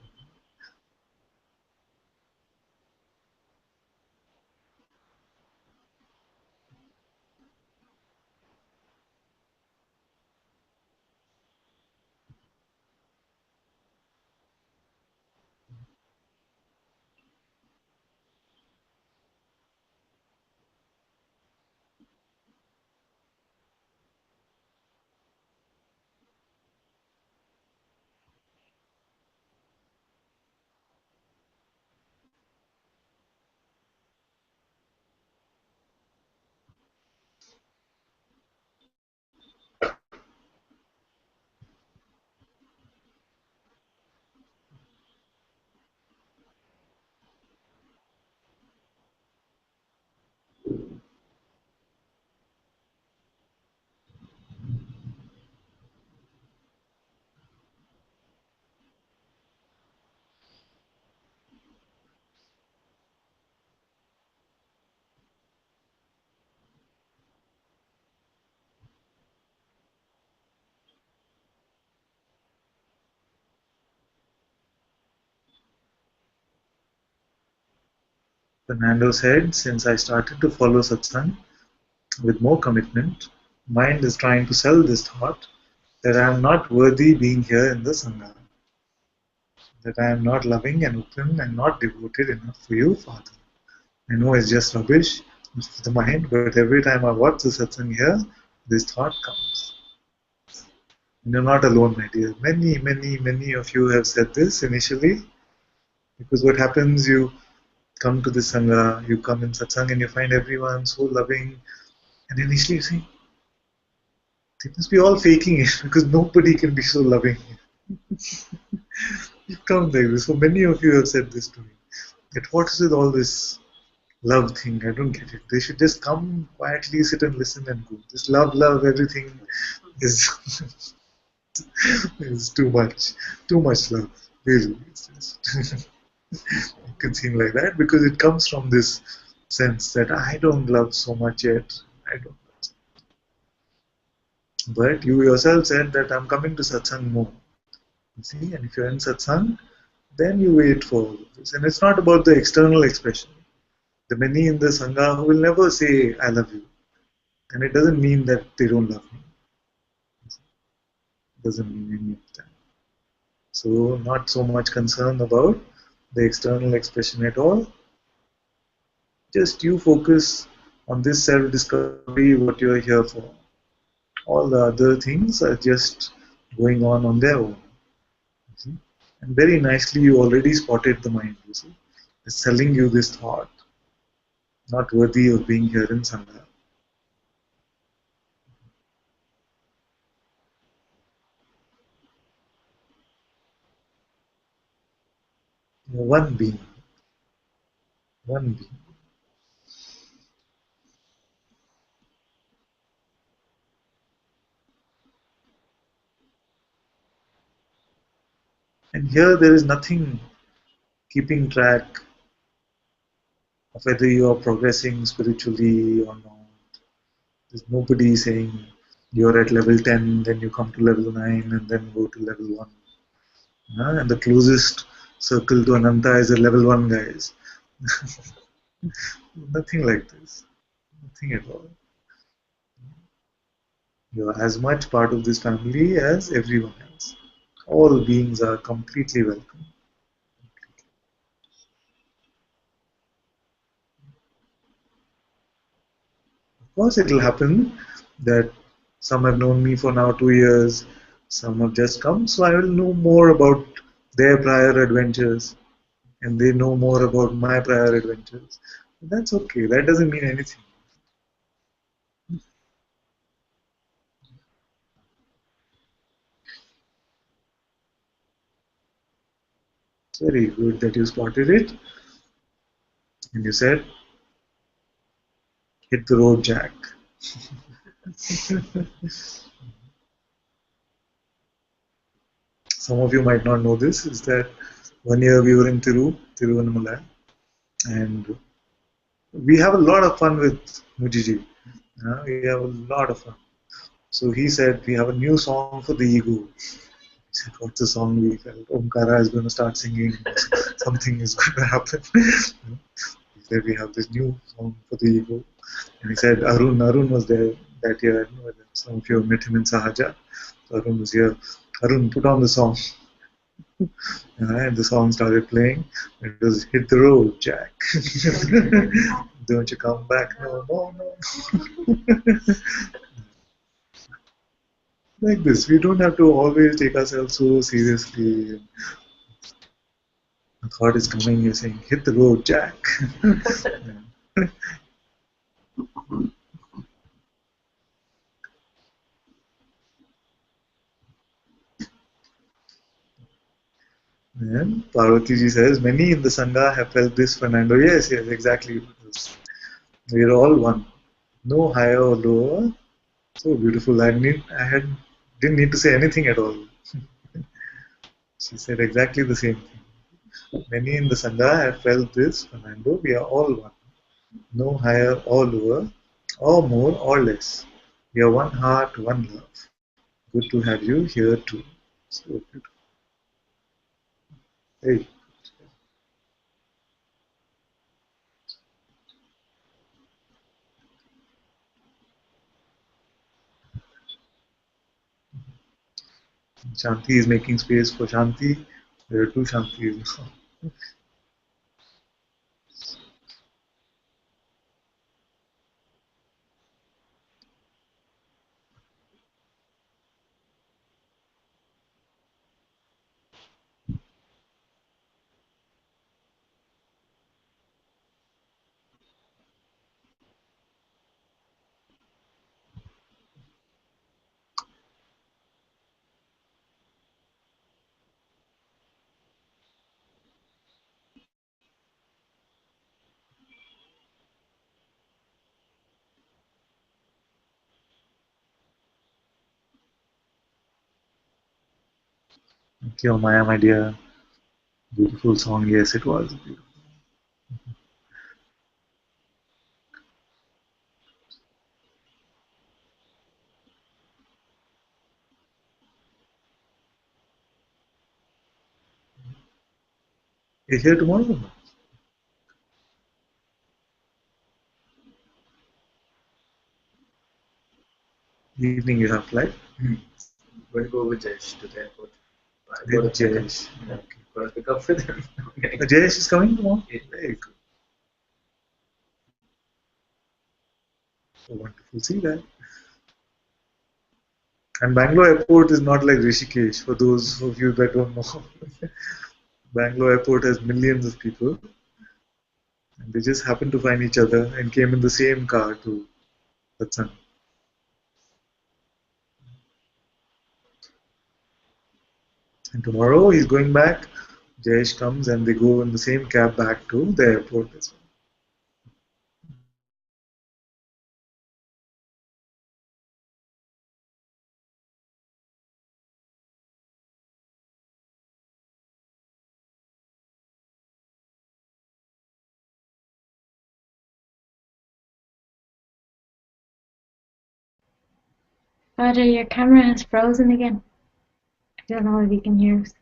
Fernando said, since I started to follow Satsang with more commitment, mind is trying to sell this thought that I am not worthy being here in the Sangha, that I am not loving and open and not devoted enough for you, Father. I know it's just rubbish for the mind, but every time I watch the Satsang here, this thought comes. And you're not alone, my dear. Many, many, many of you have said this initially, because what happens, you come to the Sangha, you come in Satsang and you find everyone so loving, and initially you think, they must be all faking it because nobody can be so loving. You come like this. So many of you have said this to me. That what is with all this love thing? I don't get it. They should just come quietly, sit and listen and go. This love, everything is is too much. Too much love. Really. It's just it can seem like that because it comes from this sense that I don't love so much yet. I don't. But you yourself said that I'm coming to satsang more. You see, and if you're in satsang, then you wait for all of this. And it's not about the external expression. The many in the sangha who will never say, I love you. And it doesn't mean that they don't love me. It doesn't mean any of that. So, not so much concern about the external expression at all. Just you focus on this self discovery, what you're here for. All the other things are just going on their own. You see? And very nicely, you already spotted the mind. You see, it's telling you this thought, not worthy of being here in Sangha. You're one being, one being. And here there is nothing keeping track of whether you are progressing spiritually or not. There's nobody saying you're at level 10, then you come to level 9, and then go to level 1. And the closest circle to Ananta is a level 1 guys. Nothing like this. Nothing at all. You're as much part of this family as everyone else. All beings are completely welcome. Of course, it will happen that some have known me for now 2 years, Some have just come, so I will know more about their prior adventures, and they know more about my prior adventures. That's okay. That doesn't mean anything. It's very good that you spotted it, and you said, "Hit the road, Jack." Some of you might not know this. Is that one year we were in Tiruvannamalai, and we have a lot of fun with Mujiji. We have a lot of fun. So he said, we have a new song for the ego. He said, what's the song? We felt Omkara is going to start singing. Something is going to happen. He said, we have this new song for the ego. And he said, Arun was there that year. I don't know whether some of you have met him in Sahaja. So Arun was here. Arun, put on the song. And the song started playing. It was Hit the Road, Jack. Don't you come back no more, no. Like this, we don't have to always take ourselves so seriously. A thought is coming, you're saying, hit the road, Jack. And Parvati ji says, many in the Sangha have felt this, Fernando. Yes, exactly. We're all one. No higher or lower. So beautiful. Didn't need to say anything at all. She said exactly the same thing. Many in the Sangha have felt this, Fernando. We are all one. No higher or lower, or more or less. We are one heart, one love. Good to have you here too. So beautiful. Hey, Shanti is making space for Shanti. There are two Shantis. Thank you, Maya, my dear. Beautiful song. Yes, it was. Beautiful. You're here tomorrow? Evening you have flight? Going to go with Jayesh to the airport. With Jayesh. Yeah. Got to pick up with him. Jayesh is coming tomorrow? Yeah. Very good. So wonderful. See that. And Bangalore airport is not like Rishikesh, for those of you that don't know. Bangalore airport has millions of people, and they just happened to find each other and came in the same car to Satsang. And tomorrow he's going back. Jayesh comes and they go in the same cab back to the airport as well. Father, your camera has frozen again. I don't know if you can hear us.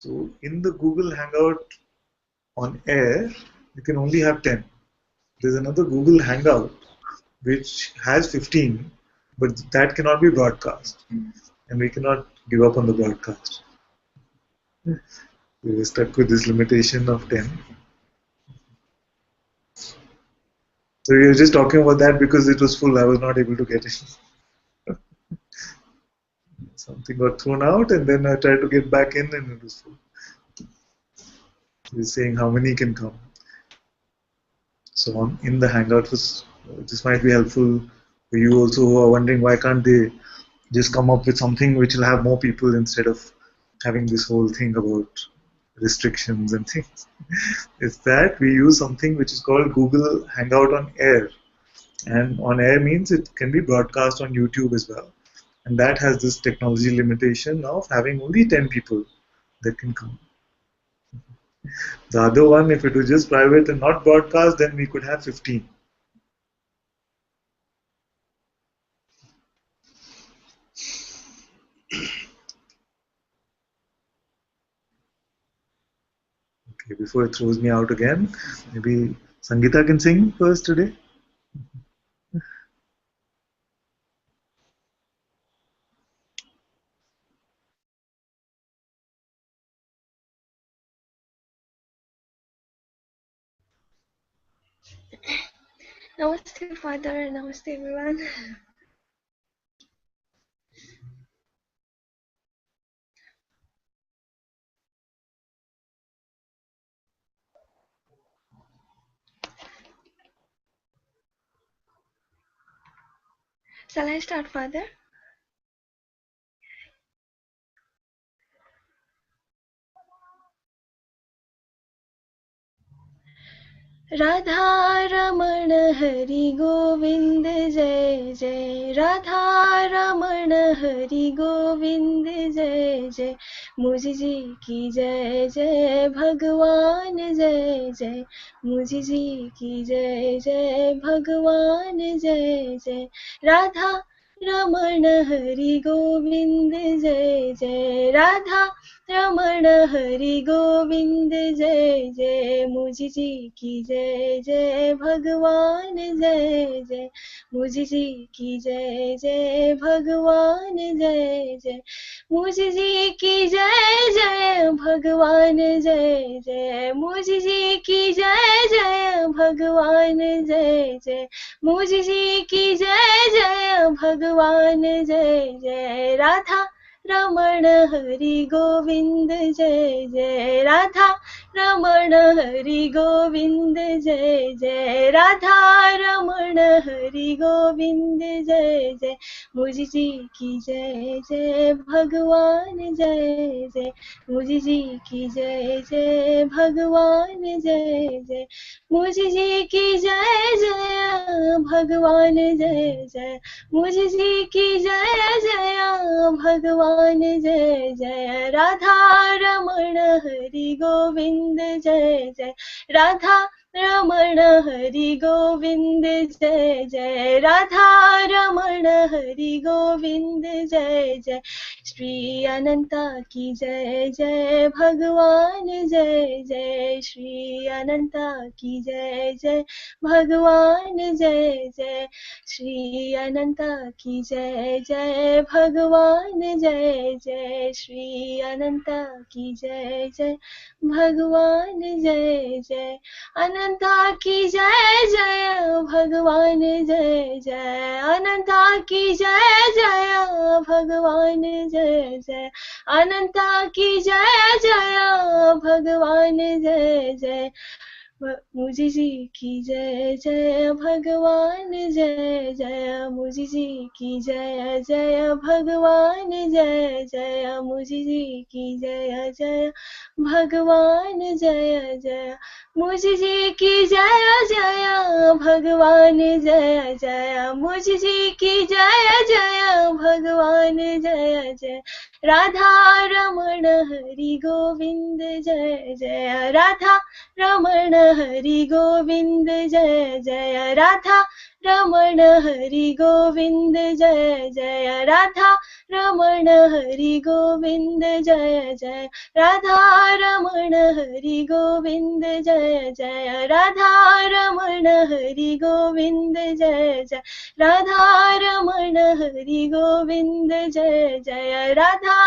So in the Google Hangout on air, you can only have 10. There's another Google Hangout which has 15, but that cannot be broadcast. And we cannot give up on the broadcast. We were stuck with this limitation of 10. So we were just talking about that because it was full. I was not able to get in. Something got thrown out and then I tried to get back in and it was full. We're saying how many can come. So in the Hangout, this might be helpful for you also who are wondering why can't they just come up with something which will have more people instead of having this whole thing about restrictions and things. It's that we use something which is called Google Hangout on Air. And on air means it can be broadcast on YouTube as well. And that has this technology limitation of having only 10 people that can come. The other one, if it was just private and not broadcast, then we could have 15. Okay, before it throws me out again, maybe Sangeeta can sing first today. Namaste, Father. Namaste, everyone. Shall I start, Father? Radha Raman Hari Govind जय जय राधा रमण हरि गोविंद जय जय मुझी जी की जय जय भगवान जय जय मुझी जी की जय जय भगवान जय जय राधा रमण हरि गोविंद जय जय राधा रमण हरि गोविंद जय जय मुझी जी की जय जय भगवान जय जय मुझी जी की जय जय भगवान जय जय मुझी जी की जय जय भगवान जय जय मुझी जी की जय जय भगवान जय जय मुझी जी की जय जय भगवान जय जय राधा रमण हरि गोविंद जय जय राधा रमण हरि गोविंद जय जय राधा रमण हरि गोविंद जय जय मुझी जी की जय जय भगवान जय जय मुझी जी की जय जय भगवान जय जय मुझी जी की जय जय भगवान जय जय मुझी जी की जय जय भगवान जय जय राधा रमण हरि गोविंद जय जय राधा रमण हरि गोविंद जय जय राधा रमण हरि गोविंद जय जय श्री अनंता की जय जय भगवान जय जय श्री अनंता की जय जय भगवान जय जय श्री अनंता की जय जय भगवान जय जय श्री अनंता की जय जय भगवान जय जय अनंता की जय जय भगवान जय जय अनंता की जय जय भगवान जय जय अनंता की जय जय भगवान जय जय मुझी जी की जय जय भगवान जय जय मुझी जी की जय जय भगवान जय जय मुझी जी की जय जय भगवान जय जय मुझी जी की जय जय भगवान जय जय मुझी जी की जय जय भगवान जय जय राधा रमण हरि गोविंद जय जय राधा रमण हरि गोविंद जय जय राधा रमण हरि गोविंद जय जय राधा रमण हरि गोविंद जय जय राधा रमण हरि गोविंद जय जय राधा रमण हरि गोविंद जय जय राधा रमण हरि गोविंद जय जय राधा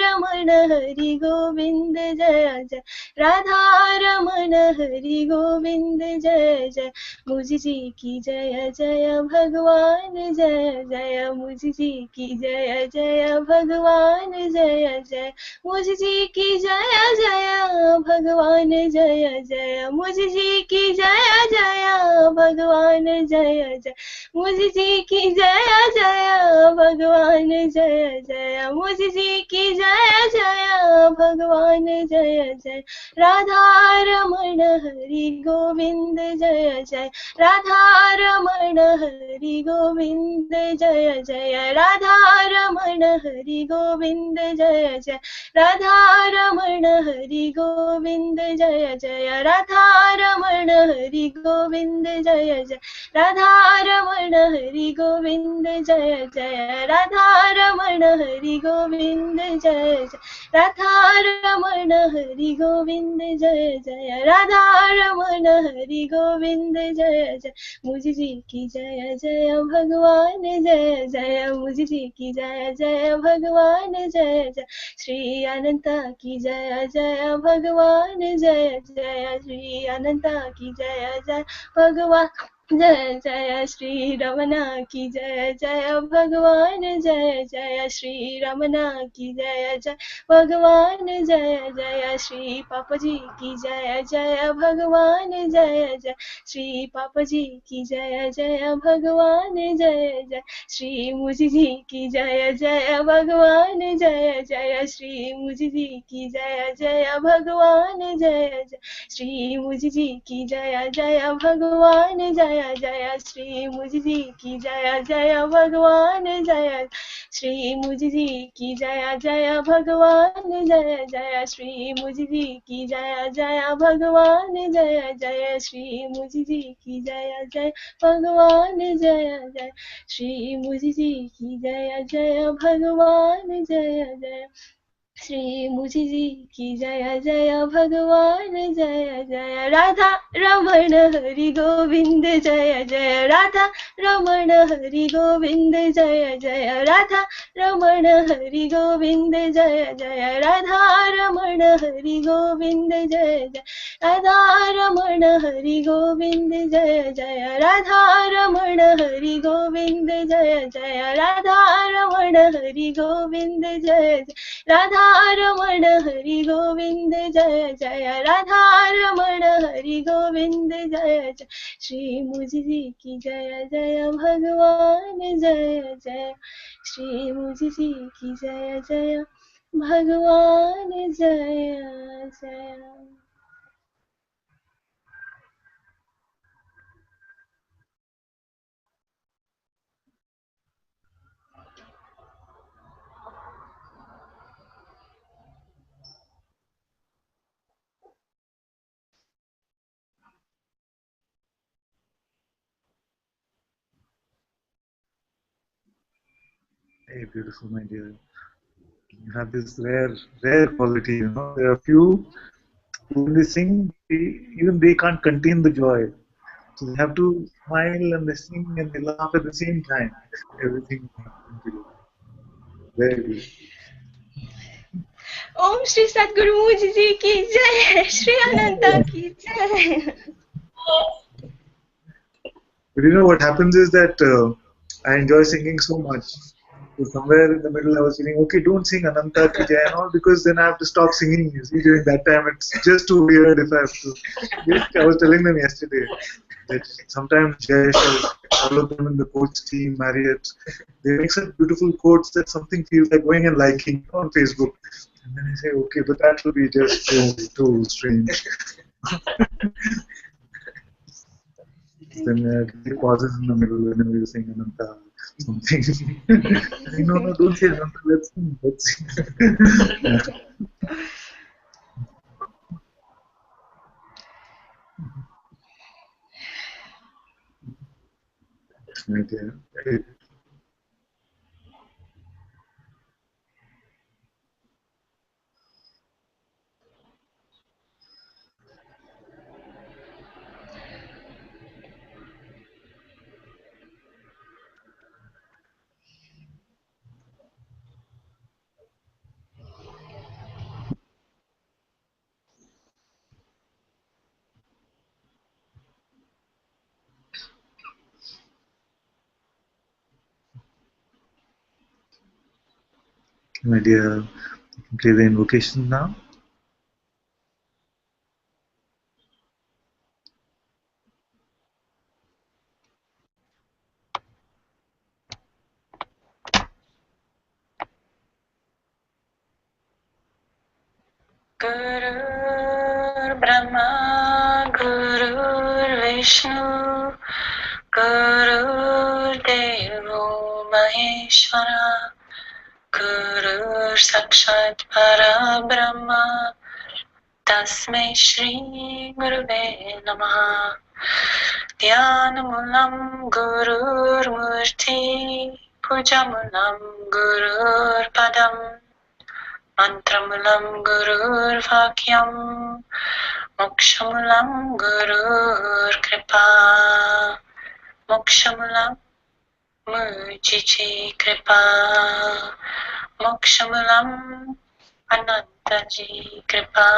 रमण हरि गोविंद जय जय राधा रमण हरि गोविंद जय जय मुझी जी की जय जय भगवान जय जय मुझी जी की जय जय भगवान जय जय मुझी जी की जय जय भगवान जय जय मुझी जी की जय जय भगवान जय जय मुझी जी की जय जय भगवान जय जय मुझी जी की जय जय भगवान जय जय राधा रमण हरि गोविंद जय जय राधा रमण हरि गोविंद जय जय राधा रमण हरि गोविंद जय जय राधा रमण हरि गोविंद जय जय राधा रमण हरि गोविंद जय जय राधा रमण हरि गोविंद जय जय राधा रमण हरि गोविंद जय जय राधा रमण हरि गोविंद जय जय राधा रमण हरि गोविंद जय जय मुझी जी की जय जय भगवान जय जय मुझी जी की जय जय भगवान जय जय श्री अनंत की जय जय भगवान जय जय श्री अनंत की जय जय भगवान जय जय श्री रमना की जय जय भगवान जय जय श्री रमना की जय जय भगवान जय जय श्री पापा जी की जय जय भगवान जय जय श्री पापा जी की जय जय भगवान जय जय श्री मुझी जी की जय जय भगवान जय जय श्री मुझी जी की जय जय भगवान जय जय श्री मुझी जी की जय जय भगवान जय जय श्री मुझी जी की जय जय भगवान जय श्री मुझी जी की जय जय भगवान जय जय श्री मुझी जी की जय जय भगवान जय जय श्री मुझी जी की जय जय भगवान जय जय श्री मुझी जी की जय जय भगवान जय जय श्री मुझी जी की जय जय भगवान जय जय राधा रमण हरि गोविंद जय जय राधा रमण हरि गोविंद जय जय राधा रमण हरि गोविंद जय जय राधा रमण हरि गोविंद जय जय राधा रमण हरि गोविंद जय जय राधा रमण हरि गोविंद जय जय राधा रमण हरि गोविंद जय जय राधा रमण हरि गोविंद जय जय राधा रमण हरि गोविंद जय जय श्री मुझी जी की जय जय भगवान जय जय श्री मुझी जी की जय जय भगवान जय जय Hey, beautiful, my dear. You have this rare quality, you know. There are few who, when they sing, even they can't contain the joy. So they have to smile and they sing and they laugh at the same time. Everything happens to you. Very beautiful. ओम श्री सद्गुरु मुझी जी की जय श्री अनंता की जय But you know what happens is that I enjoy singing so much. So somewhere in the middle, I was feeling, okay, don't sing Ananta Ki Jai and all, because then I have to stop singing. You see, during that time, it's just too weird if I have to. I was telling them yesterday that sometimes Jayesh, I follow them in the coach team, Marriott. They make such beautiful quotes that something feels like going and liking on Facebook. And then I say, okay, but that will be just too strange. Then he pauses in the middle whenever you sing Ananta something. No, don't say Ananta, let's sing. Okay. My dear, you can play the invocation now. Guru Brahma, Guru Vishnu, Guru Devo Maheshwara, Guru Sakshat Para Brahma, Tasmai Shri Gurave Namaha. Dhyanamulam Gurur Murti, Pujamulam Gurur Padam, Mantramulam Gurur Vakyam, Mokshamulam Gurur Kripa, Mokshamulam Mujiji Kripa, Mokshamulam Anantaji Kripa.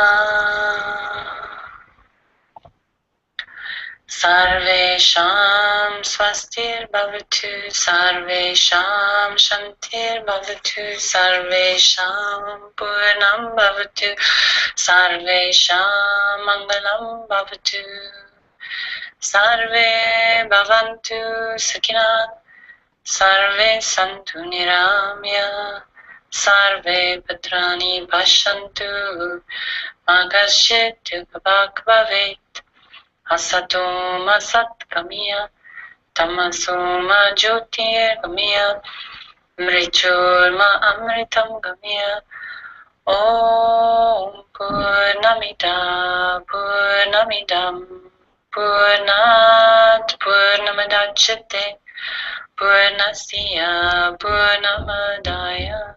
Sarvesham swastir bhavatu, sarvesham shantir bhavatu, sarvesham purnam bhavatu, sarvesham mangalam bhavatu, sarve bhavantu sukhina, sarve santu niramya, sarve bhadrani pashantu, magashit bhak bhavet. Asatoma Satkamya, Tamasoma Jyotir Gamya, Mrichurma Amritam Gamya. Om Purnamida Purnamidam Purnat Purnamadachyate Purnasya Purnamadaya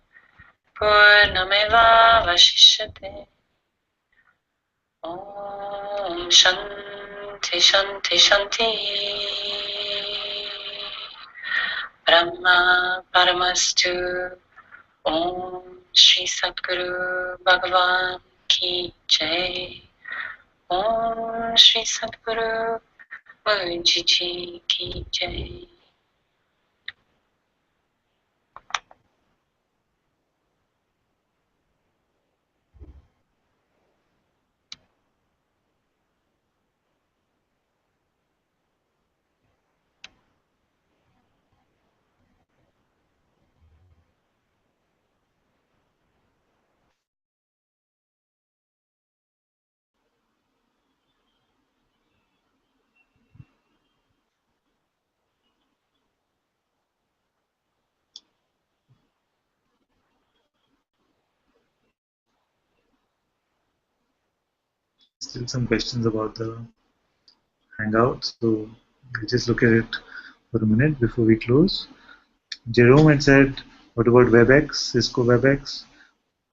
Purnameva Vashishyate. Om Shanti Shanti Shanti. Brahma Paramastu. Om Shri Satguru Bhagavan Ki Jai. Om Shri Satguru Mujiji Ki Jai. Still some questions about the Hangout, so we'll just look at it for a minute before we close. Jerome had said, what about WebEx, Cisco WebEx?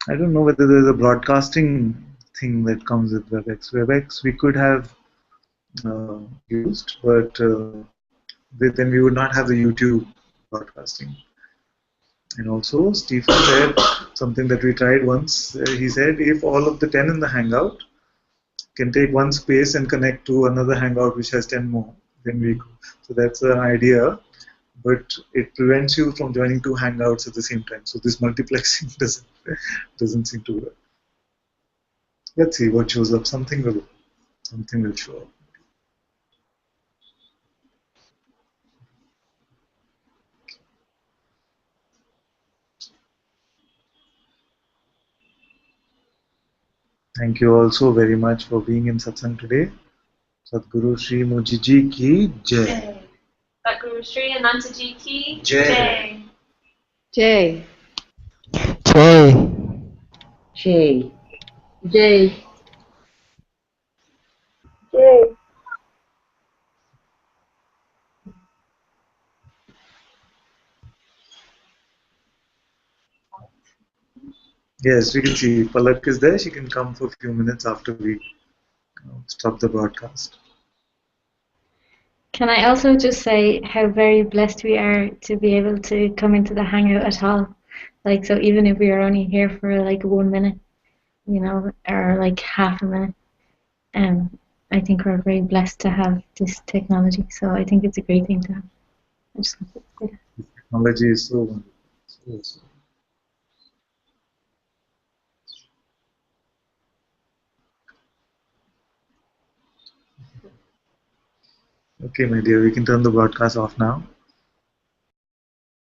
I don't know whether there's a broadcasting thing that comes with WebEx. WebEx we could have used, but then we would not have the YouTube broadcasting. And also, Stephen said something that we tried once. He said if all of the 10 in the Hangout can take one space and connect to another Hangout which has 10 more, then we go. So that's an idea, but it prevents you from joining two Hangouts at the same time. So this multiplexing doesn't seem to work. Let's see what shows up. Something will show up. Thank you all so very much for being in Satsang today. Sadguru Shri Mujiji Ki Jai. Sadguru Shri Ananta Ji Ki Jai. Jai. Jay. Jay. Jay. Yay. Yes, we can see Palak is there. She can come for a few minutes after we stop the broadcast. Can I also just say how very blessed we are to be able to come into the Hangout at all? Like, so even if we are only here for like 1 minute, you know, or like half a minute, I think we're very blessed to have this technology. So I think it's a great thing to have. I just want to say that. Technology is so wonderful. So. Okay, my dear, we can turn the broadcast off now.